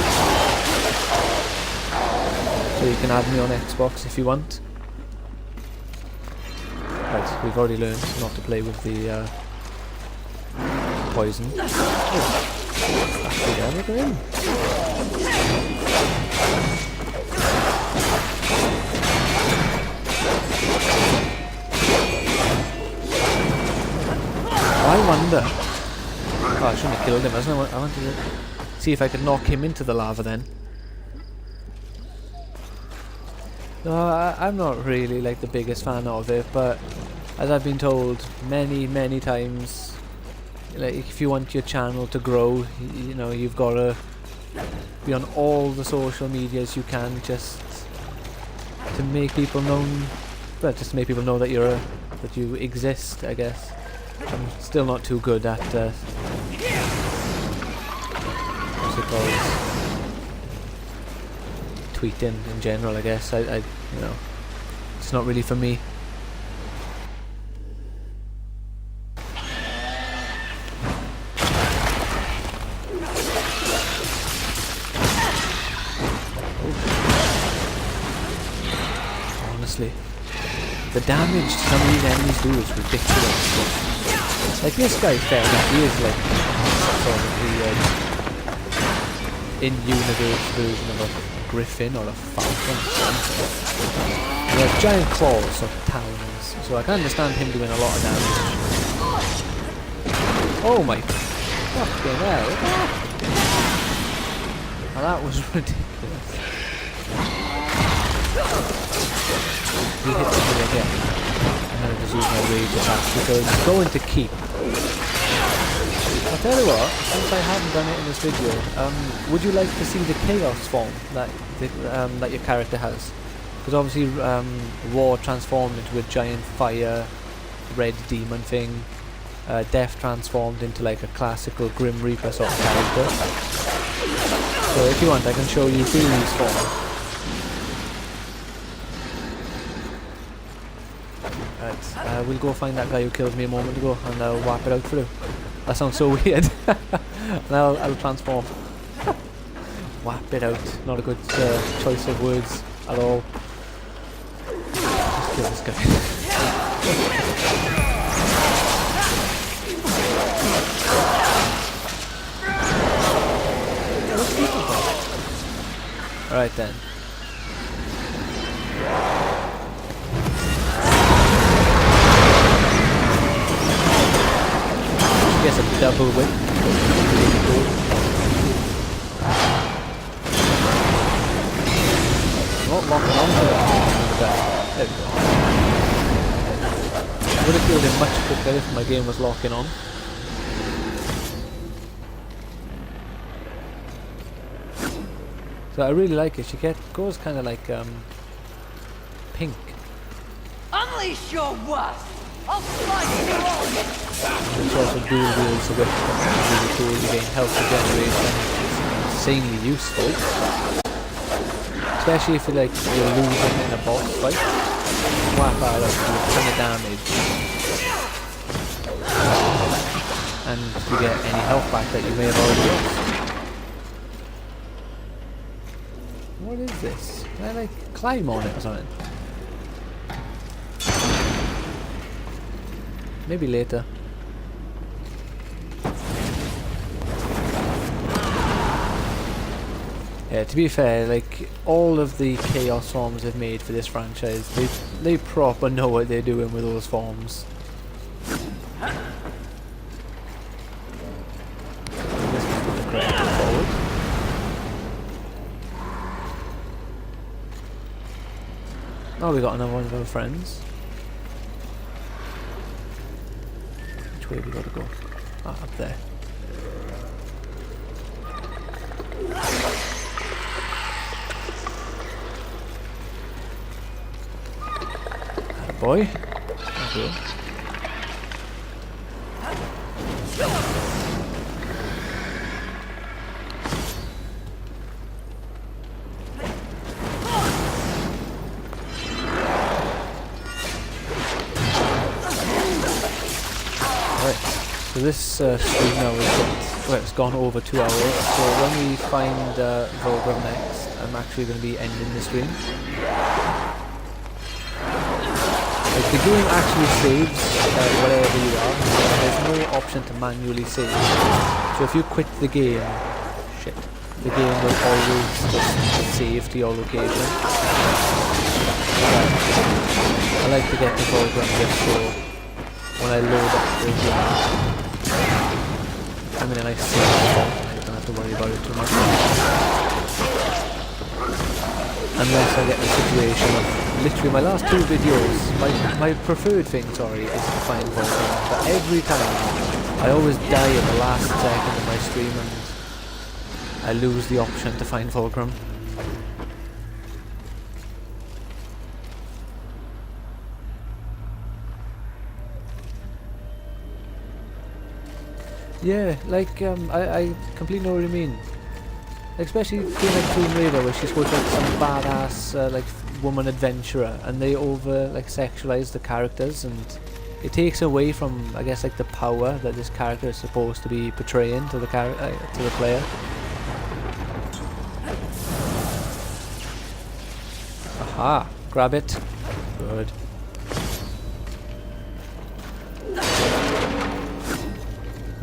So you can add me on Xbox if you want. Right, we've already learned not to play with the poison. Oh, actually, yeah, look at him. I wonder. Oh, I shouldn't have killed him. I wanted to see if I could knock him into the lava then. No, I'm not really like the biggest fan of it, but as I've been told many times, like if you want your channel to grow, you know, you've got to be on all the social medias you can, just to make people known, but just to make people know that that you exist, I guess. I'm still not too good at what's it called? Tweeting in general, I guess. I you know, it's not really for me. Honestly, the damage some of these enemies do is ridiculous. Like this guy, fair enough, he is like sort of the in-universe version of a griffin or a falcon or something. He has giant claws or talons, so I can understand him doing a lot of damage. Oh my fucking hell! Well, that was ridiculous. He hits me again. I'm going to just use my rage attack because it's going to keep. I'll tell you what, since I haven't done it in this video, would you like to see the chaos form that that your character has? Because obviously War transformed into a giant fire red demon thing. Death transformed into like a classical Grim Reaper sort of character. So if you want, I can show you Billy's form. Right, we'll go find that guy who killed me a moment ago and I'll whap it out for you. That sounds so weird. And I'll transform. Whap it out. Not a good choice of words at all. Just kill this guy. Alright then. Guess a double whip. Not locking onto that. There we go. I would have killed him much quicker if my game was locking on. So I really like it. She goes kind of like pink. Unleash your worst! I'll slice you off! It's also dual wields the whip, which is really cool. You gain health regeneration. It's insanely useful. Especially if you're losing in a boss fight. Whap out do a ton of damage. And you get any health back that you may have already lost. What is this? Can I like climb on it or something? Maybe later. Yeah, to be fair, like all of the chaos forms they've made for this franchise, they proper know what they're doing with those forms. Oh, we got another one of our friends. Which way we gotta go? Ah, up there. Boy. Okay. So this stream now it's gone over 2 hours, so when we find Volgrim next, I'm actually going to be ending the stream. Like, the game actually saves wherever you are, there's no option to manually save. So if you quit the game, the game will always just save to your location. I like to get the Volgrim just so when I load up the game, I mean, I save it, I don't have to worry about it too much. Unless I get in a situation of literally my last two videos, my preferred thing, is to find Volgrim. But every time, I always die at the last second of my stream and I lose the option to find Volgrim. Yeah, like, I completely know what you mean. especially game like Tomb Raider, where she's supposed to be like some badass like woman adventurer, and they over like sexualize the characters, and it takes away from, I guess, like the power that this character is supposed to be portraying to the to the player. Aha! Grab it. Good.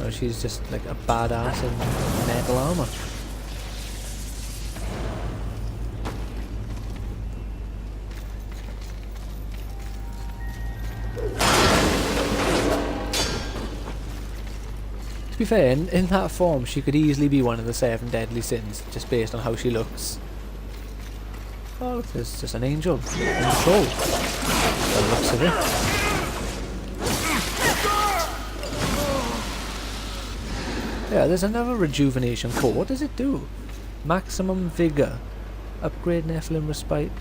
Oh, she's just like a badass in metal armor. To be fair, in that form, she could easily be one of the 7 deadly sins, just based on how she looks. Oh, look, there's just an angel in control. By the looks of it. Yeah, there's another rejuvenation core. What does it do? Maximum vigor. Upgrade Nephilim respite.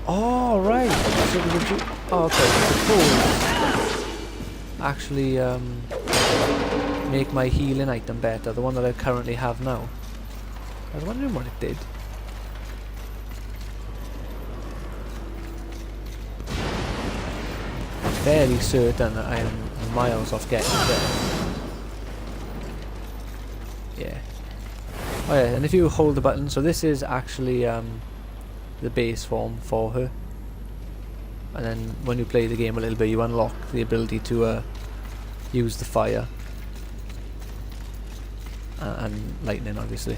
Oh, right. So the oh, okay. The cores actually make my healing item better. The one that I currently have now. I was wondering what it did. Fairly certain that I am miles off getting there. Yeah. Oh yeah, and if you hold the button, so this is actually the base form for her. And then when you play the game a little bit, you unlock the ability to use the fire. And lightning, obviously.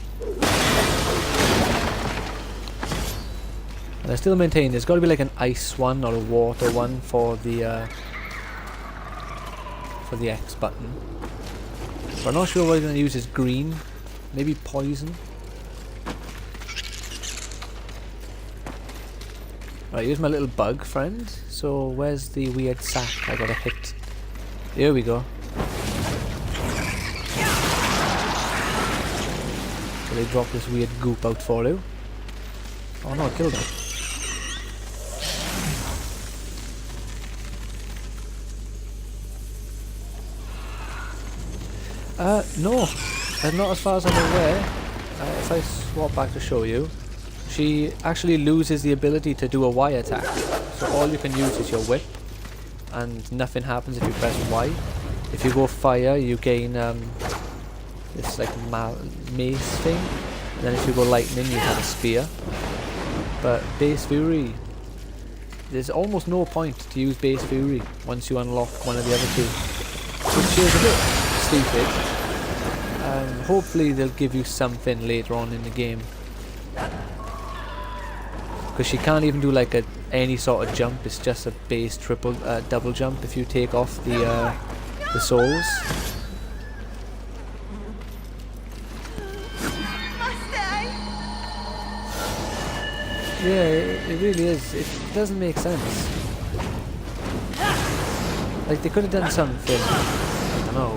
And I still maintain there's got to be like an ice one or a water one for the X button. But I'm not sure what I'm going to use is green. Maybe poison. Right, here's my little bug friend. So where's the weird sack I gotta hit? Here we go. So they drop this weird goop out for you. Oh no, I killed him. No, not as far as I'm aware. If I swap back to show you, she actually loses the ability to do a Y attack. So all you can use is your whip, and nothing happens if you press Y. If you go fire, you gain this like mace thing, and then if you go lightning, you have a spear. But base fury, there's almost no point to use base fury once you unlock one of the other two, which is a bit stupid. Hopefully they'll give you something later on in the game, because she can't even do like any sort of jump. It's just a base double jump if you take off the souls. Yeah, it really is. It doesn't make sense. Like they could have done something. I don't know.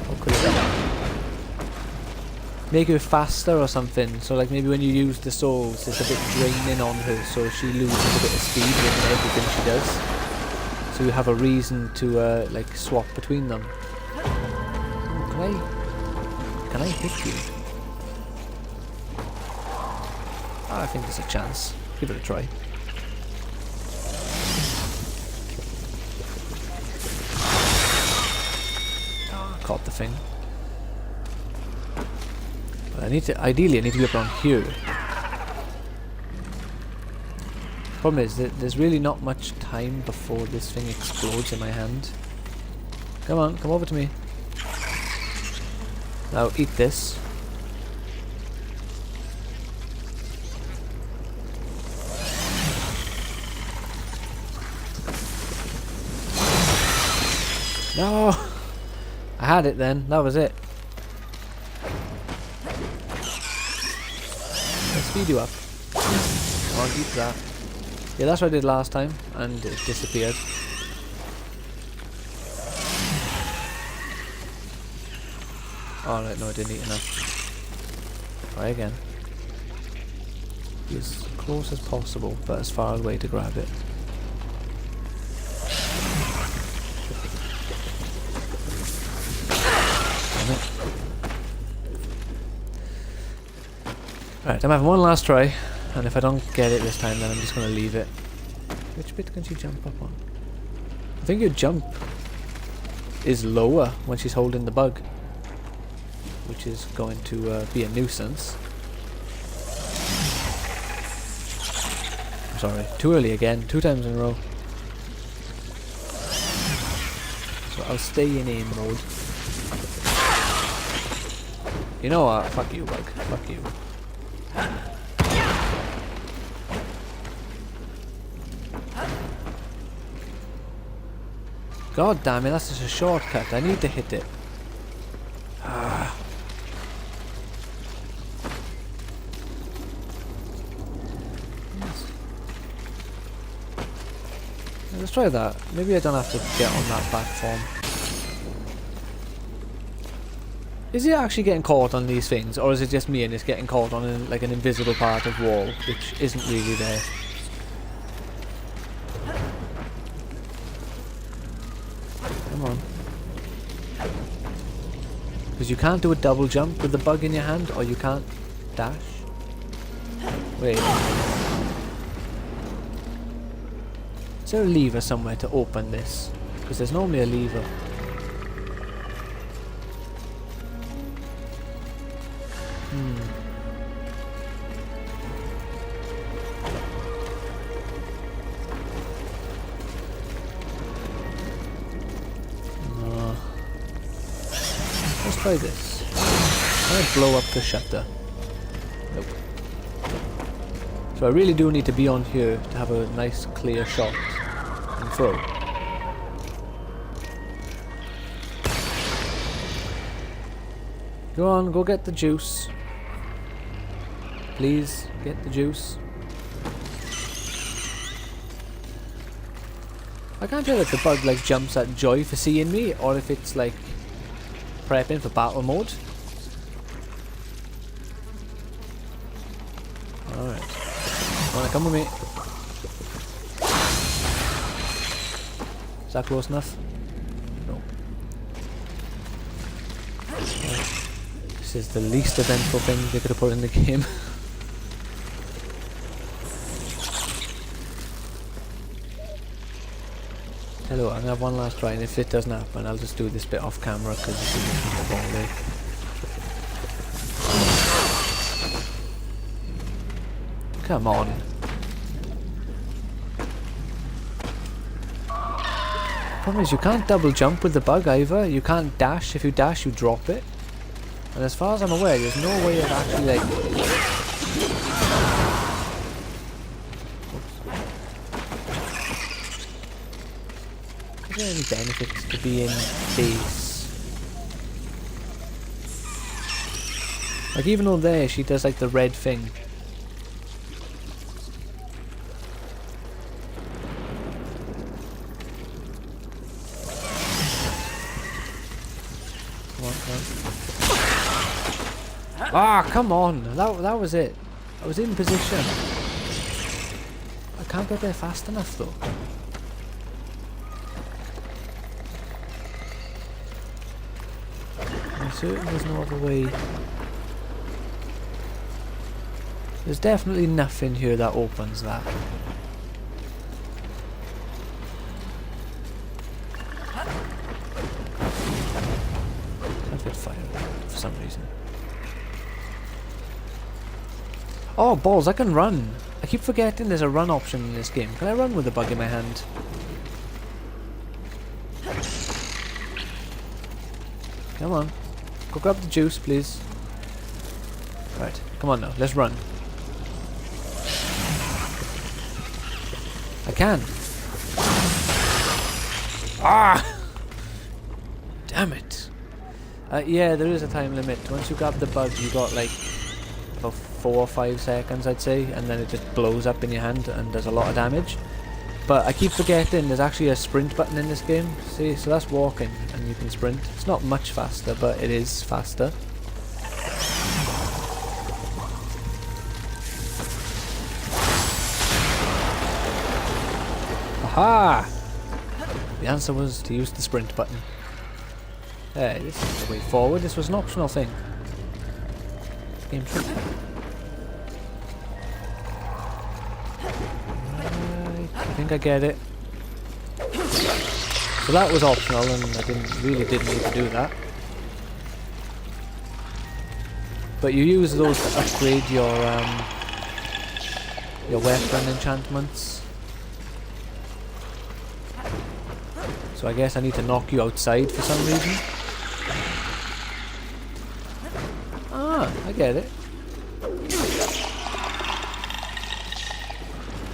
What could have done? Make her faster or something. So like maybe when you use the souls, it's a bit draining on her, so she loses a bit of speed in everything she does. So you have a reason to like swap between them. Can I hit you? I think there's a chance. Give it a try. Caught the thing. But ideally I need to be up around here. Problem is that there's really not much time before this thing explodes in my hand. Come on, come over to me. Now eat this. No! I had it then, that was it. Let's speed you up. Come on, eat that. Yeah, that's what I did last time, and it disappeared. Alright, no, I didn't eat enough. Try again. Be as close as possible, but as far away to grab it. Right, I'm having one last try, and if I don't get it this time, then I'm just going to leave it. Which bit can she jump up on? I think your jump is lower when she's holding the bug, which is going to be a nuisance. I'm sorry, too early again, 2 times in a row. So I'll stay in aim mode. You know what? Fuck you, bug. Fuck you. God damn it, that's just a shortcut. I need to hit it. Yes. Let's try that. Maybe I don't have to get on that platform. Is it actually getting caught on these things, or is it just me and it's getting caught on like an invisible part of wall, which isn't really there? Come on. Because you can't do a double jump with the bug in your hand, or you can't dash. Wait. Is there a lever somewhere to open this? Because there's normally a lever. No. Let's try this. Can I blow up the shutter? Nope. So I really do need to be on here to have a nice clear shot and throw. Go on, go get the juice. Please, get the juice. I can't tell if the bug like jumps at joy for seeing me, or if it's like prepping for battle mode. Alright. Wanna come with me? Is that close enough? No. This is the least eventful thing they could have put in the game. Hello, I'm gonna have one last try, and if it doesn't happen, I'll just do this bit off camera because this is the wrong way. Come on. Problem is, you can't double jump with the bug either. You can't dash. If you dash, you drop it. And as far as I'm aware, there's no way of actually like... Is there any benefits to being base? Like even though there she does like the red thing. Come on, come on. Ah, come on! That was it. I was in position. I can't get there fast enough though. I'm certain there's no other way. There's definitely nothing here that opens that. Can't get fire for some reason. Oh balls, I can run! I keep forgetting there's a run option in this game. Can I run with the bug in my hand? Come on. Go grab the juice, please. Right, come on now, let's run. I can. Ah! Damn it. Yeah, there is a time limit. Once you grab the bug, you got like about 4 or 5 seconds, I'd say, and then it just blows up in your hand and does a lot of damage. But I keep forgetting there's actually a sprint button in this game. See, so that's walking, and you can sprint. It's not much faster, but it is faster. Aha! The answer was to use the sprint button. Hey, this is the way forward. This was an optional thing. Game should. think I get it. So that was optional, and I really didn't need to do that. But you use those to upgrade your weapon enchantments. So I guess I need to knock you outside for some reason. Ah, I get it.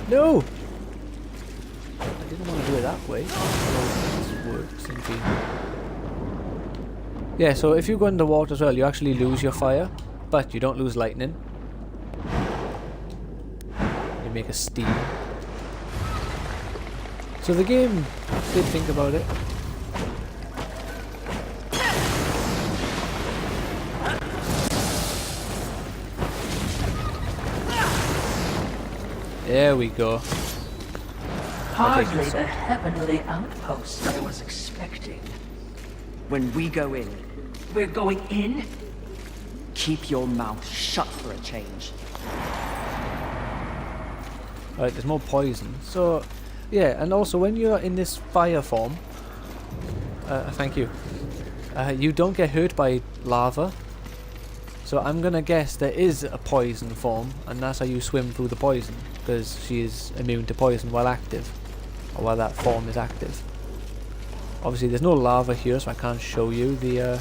No! I didn't want to do it that way. This works indeed. Yeah, so if you go underwater as well, you actually lose your fire, but you don't lose lightning. You make a steam. So the game did think about it. There we go. Hardly the heavenly outpost I was expecting. When we go in, We're going in? keep your mouth shut for a change. Alright, there's more poison. So, yeah, and also when you're in this fire form, thank you, you don't get hurt by lava. So I'm gonna guess there is a poison form, and that's how you swim through the poison, because she is immune to poison while active, or while that form is active. Obviously there's no lava here, so I can't show you the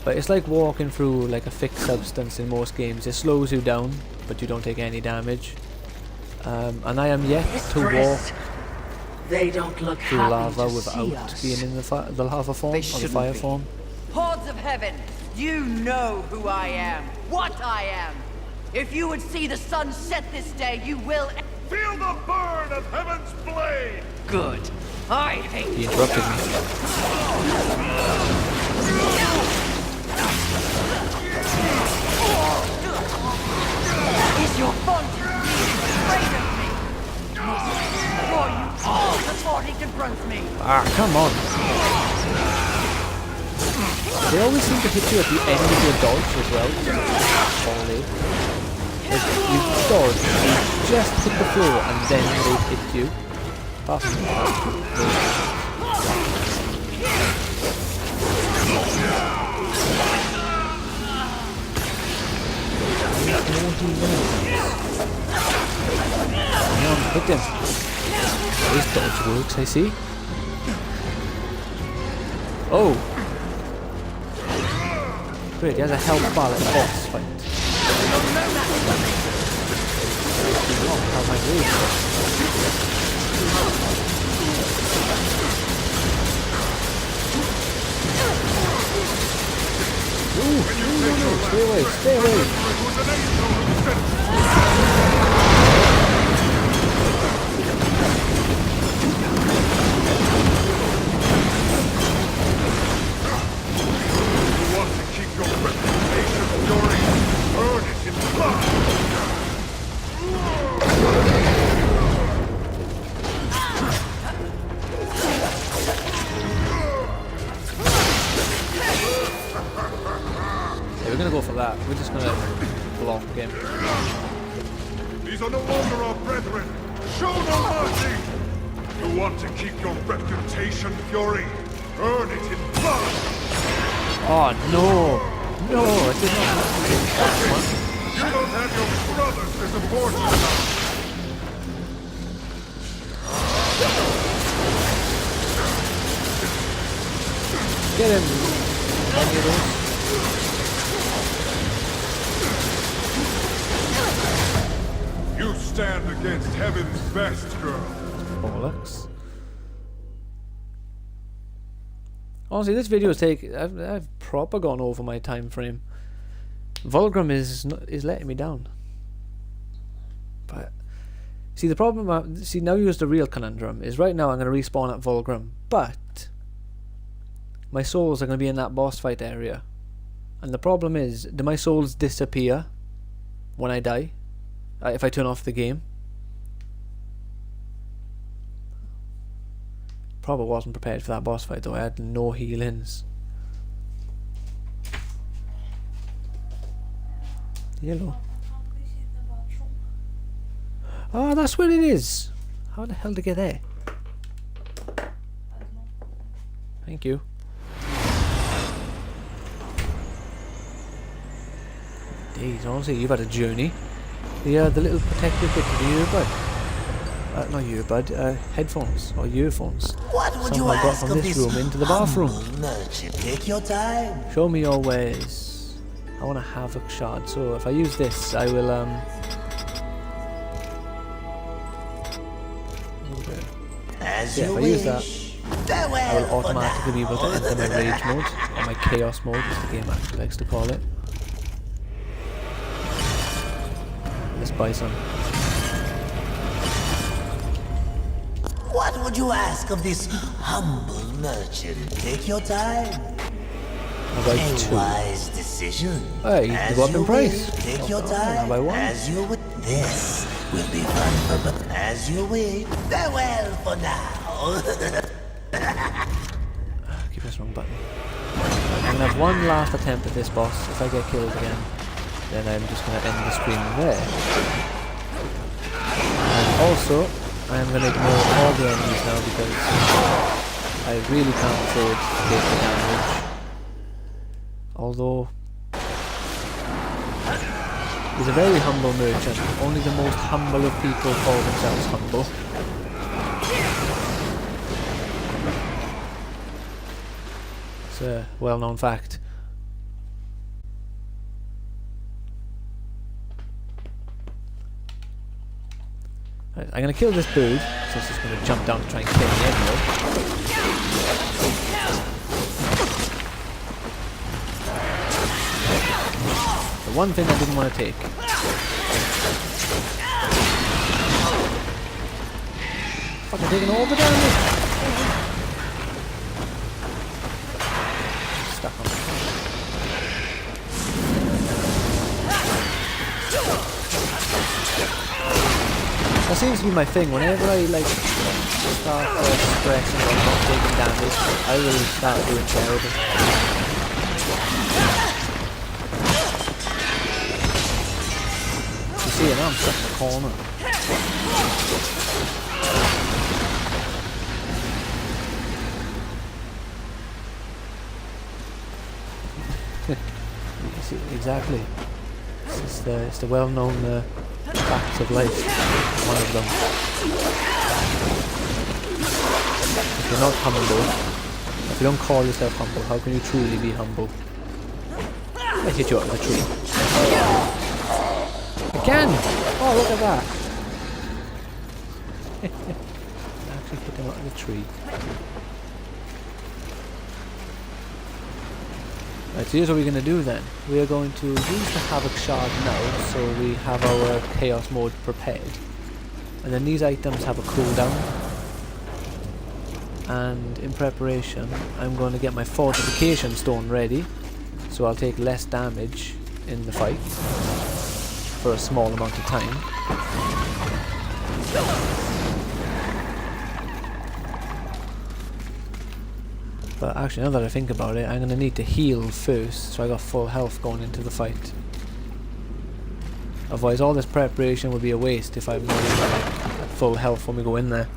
but it's like walking through like a thick substance in most games. It slows you down, but you don't take any damage. And I am yet to walk They don't look through happy lava to without see us. being in the lava form, or the shouldn't fire be. form. Hordes of heaven, you know who I am, what I am. If you would see the sun set this day, you will Feel the burn of heaven's blade! good. I hate He interrupted me. Is your font afraid of me? For you all before he confronts me. Ah, come on. They always seem to hit you at the end of your dodge as well. Only. Like, you dodge, you just hit the floor, and then they hit you. Apart from that, come on, hit him. His dodge works, I see. Oh! Great, he has a health bar at the boss fight. How am I doing? No, stay away, stay away! You want to keep your reputation, Fury? Earn it in blood! Yeah, we're gonna go for that. We're just gonna block him. These are no longer our brethren! Show no mercy! You want to keep your reputation, Fury? Earn it in blood! Oh no! No, I did not want to do that one. You don't have your brothers to support you now! Get him! Any of those? You stand against heaven's best, girl. Bollocks. Honestly, this video I've proper gone over my time frame. Vulgrim is letting me down. But see, the problem, see, now here's the real conundrum, is right now I'm going to respawn at Vulgrim, but my souls are going to be in that boss fight area. And the problem is, do my souls disappear when I die? If I turn off the game? Probably wasn't prepared for that boss fight though. I had no healings. Yellow. Oh, that's where it is. How the hell to get there? Thank you. Days, honestly, you've had a journey. The little protective bit of the earbud. Not earbud, headphones or earphones. What would you Somehow got ask from of this this room into the bathroom. humble merchant? Take your time. Show me your ways. I want a Havoc shard, so if I use this, I will As yeah, you if I use that, Farewell I will for automatically be able to enter my rage mode, or my chaos mode, as the game actually likes to call it. Let's buy some. What would you ask of this humble merchant? Take your time. I'll buy A 2. wise decision. Hey, you As go up in you price. wish. Take your Okay, I'll time. buy 1. As you would. This will be fun for both. As you wish. Farewell for now. Keep pressing wrong button. I'm gonna have one last attempt at this boss. If I get killed again, then I'm just gonna end the stream there. And also, I'm gonna ignore all the enemies now because I really can't afford to take the damage. Although he's a very humble merchant. Only the most humble of people call themselves humble. It's a well-known fact. Right, I'm gonna kill this bird, so it's just gonna jump down to try and kill me anyway. The one thing I didn't want to take. Fucking taking all the damage! Stuck on the That seems to be my thing. Whenever I like start stressing or not taking damage, I will start doing terrible. You see it now, I'm stuck in the corner. You see, exactly. It's the well-known facts of life. One of them. If you're not humble, if you don't call yourself humble, how can you truly be humble? I hit you out of the tree. Again! Oh, look at that! I actually hit him out of the tree. Right, so here's what we're going to do then. We are going to use the Havoc Shard now, so we have our Chaos mode prepared. And then these items have a cooldown. And in preparation, I'm going to get my Fortification Stone ready, so I'll take less damage in the fight for a small amount of time. But actually, now that I think about it, I'm going to need to heal first, so I got full health going into the fight. Otherwise, all this preparation will be a waste if I'm not at full health when we go in there.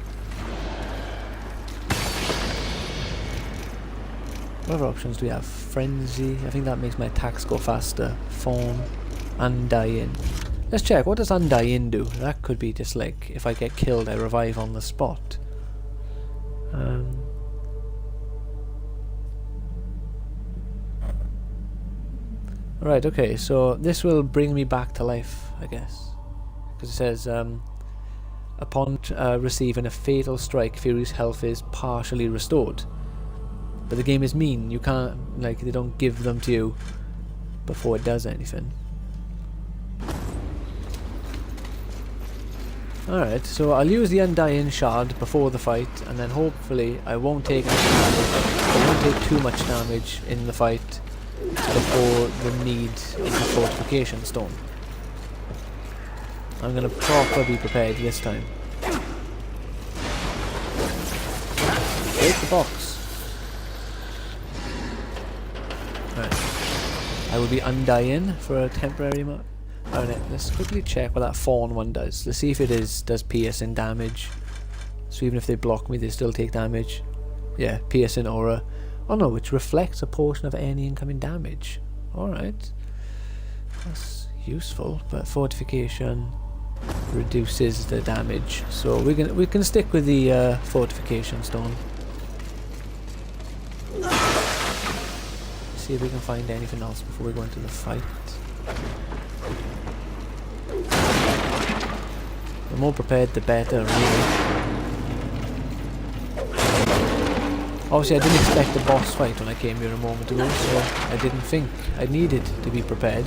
What other options do we have? Frenzy, I think that makes my attacks go faster. Form, Undying. Let's check, what does Undying do? That could be just like, if I get killed I revive on the spot. Right, okay, so this will bring me back to life, I guess. Because it says, upon receiving a fatal strike, Fury's health is partially restored. But the game is mean, you can't, like, they don't give them to you before it does anything. Alright, so I'll use the Undying Shard before the fight, and then hopefully I won't take any damage, I won't take too much damage in the fight before the need of the Fortification Stone. I'm gonna properly be prepared this time. Break the box. Right. I will be Undying for a temporary Alright, let's quickly check what that fawn one does. Let's see if it does piercing damage. So even if they block me, they still take damage. Yeah, piercing aura. Oh no, which reflects a portion of any incoming damage. Alright. That's useful, but fortification reduces the damage. So we can stick with the fortification stone. See if we can find anything else before we go into the fight. The more prepared the better, really. Obviously I didn't expect a boss fight when I came here a moment ago, so I didn't think I needed to be prepared.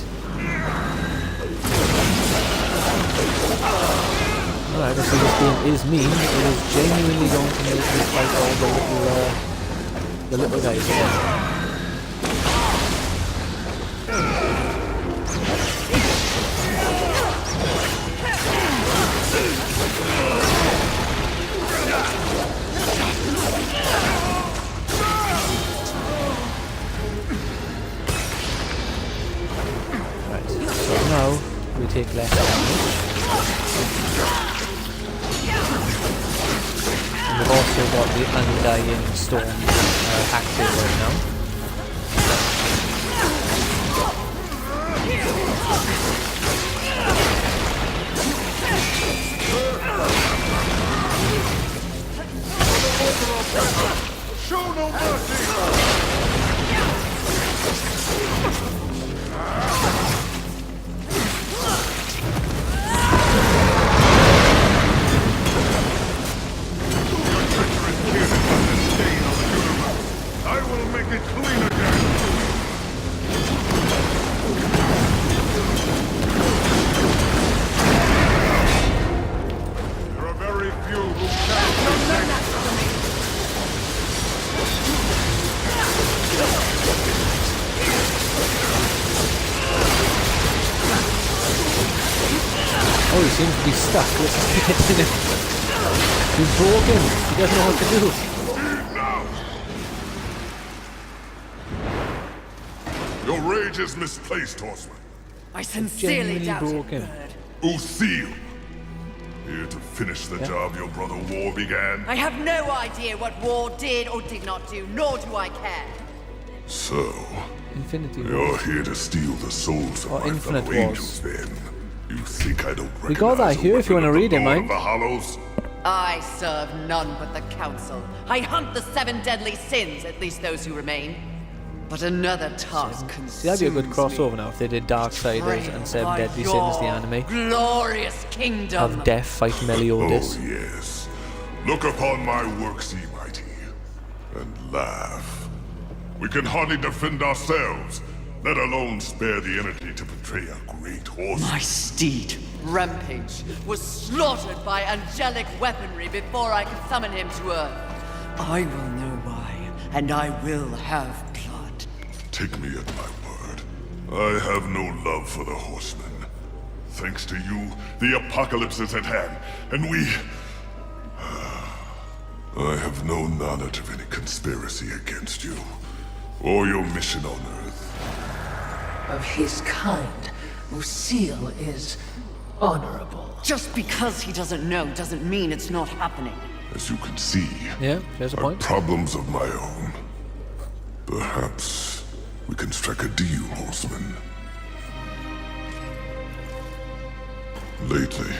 Alright, so this game is mean. It is genuinely going to make me fight all the little guys again. Now we take less damage. And we've also got the Undying Storm active right now. Show no mercy! Oh, he seems to be stuck. Let's just get in him. He's broken. He doesn't know what to do. Your rage is misplaced, horseman. I sincerely doubt broken. it, Bird. Usil, here to finish the job your brother War began. I have no idea what War did or did not do, nor do I care. So, Infinity you're Wars. here to steal the souls of Or my Infinite fellow Wars. angels, then? You think I don't recognize We got that here if you want to read it, Lord mate. of the Hollows? I serve none but the Council. I hunt the 7 deadly sins, at least those who remain. But another task consumes See, that'd be a good crossover me. now if they did Darksiders and 7 Deadly Sins, the anime. Glorious kingdom. Have Death fight Meliodas. Oh, yes. Look upon my works, ye mighty, and laugh. We can hardly defend ourselves, let alone spare the energy to betray a great horse. My steed, Rampage, was slaughtered by angelic weaponry before I could summon him to Earth. I will know why, and I will have blood. Take me at my word. I have no love for the horsemen. Thanks to you, the apocalypse is at hand, and we... I have no knowledge of any conspiracy against you, or your mission on Earth. Of his kind, Usil is honorable. Just because he doesn't know doesn't mean it's not happening. As you can see, Yeah, there's a are point. problems of my own. Perhaps we can strike a deal, horseman. Lately,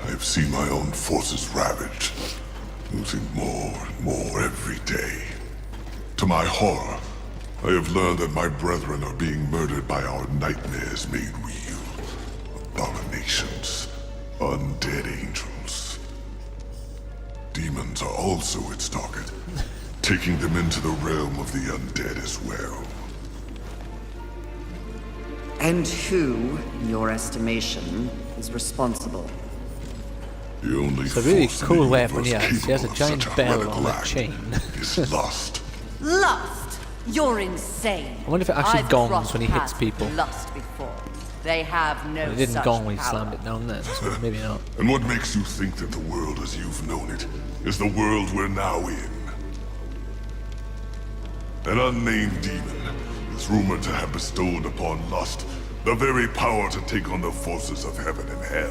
I have seen my own forces ravaged, losing more and more every day. To my horror, I have learned that my brethren are being murdered by our nightmares made real. Abominations, undead angels. Demons are also its target, taking them into the realm of the undead as well. And who, in your estimation, is responsible? The only It's a really force in cool the weapon, universe yeah. She has a capable of giant such bell radical on a act chain. is lust. Lust? You're insane. I wonder if it actually I've gongs crossed when he hits paths with people. Lust before. They have no It didn't such gong when he power. slammed it down then, so maybe not. And what makes you think that the world as you've known it is the world we're now in? An unnamed demon is rumored to have bestowed upon Lust The very power to take on the forces of heaven and hell.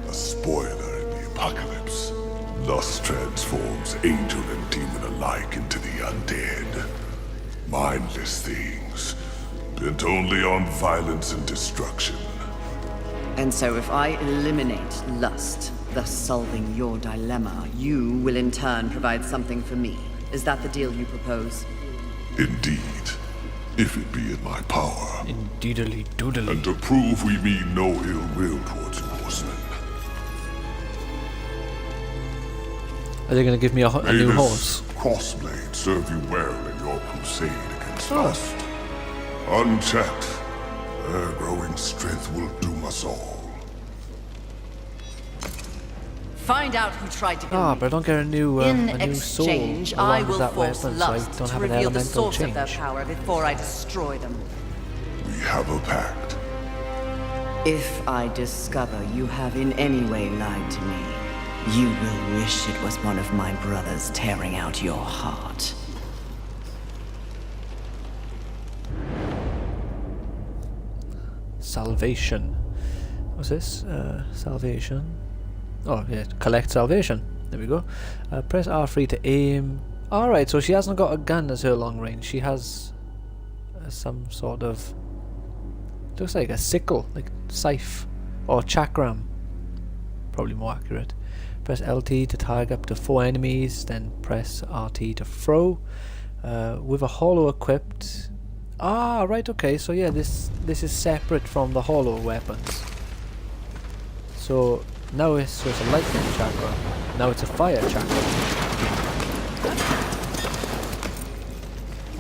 A spoiler in the apocalypse. Lust transforms angel and demon alike into the undead. Mindless things, bent only on violence and destruction. And so if I eliminate lust, thus solving your dilemma, you will in turn provide something for me. Is that the deal you propose? Indeed, if it be in my power. Indeedly doodly. And to prove we mean no ill will towards you, horsemen. Are they going to give me a May new this horse? crossblade serve you well in your crusade against lust. Unchecked, their growing strength will doom us all. Find out who tried to kill Ah, me. but I don't get a new soul exchange, along I with will that force weapon, so I lust don't to have an reveal the elemental source of their change. power before I destroy them. We have a pact. If I discover you have in any way lied to me, you will wish it was one of my brothers tearing out your heart. Salvation. What's this? Salvation. Oh, yeah, collect salvation. There we go. Press R3 to aim. Alright, so she hasn't got a gun as her long range. She has some sort of... looks like a sickle, like scythe. Or chakram. Probably more accurate. Press LT to target up to 4 enemies, then press RT to throw. With a hollow equipped... Ah, right, okay, so yeah, this is separate from the hollow weapons. So now it's just a lightning chakra. Now it's a fire chakra.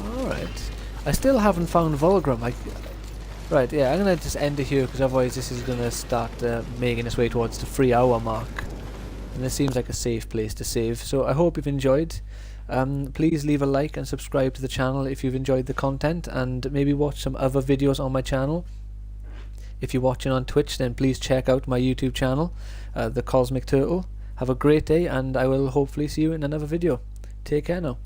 Alright. I still haven't found Vulgrim. Right, yeah, I'm gonna just end it here because otherwise this is gonna start making its way towards the 3-hour mark. And this seems like a safe place to save. So I hope you've enjoyed. Please leave a like and subscribe to the channel if you've enjoyed the content, and maybe watch some other videos on my channel. If you're watching on Twitch, then please check out my YouTube channel, The Cosmic Turtle. Have a great day, and I will hopefully see you in another video. Take care now.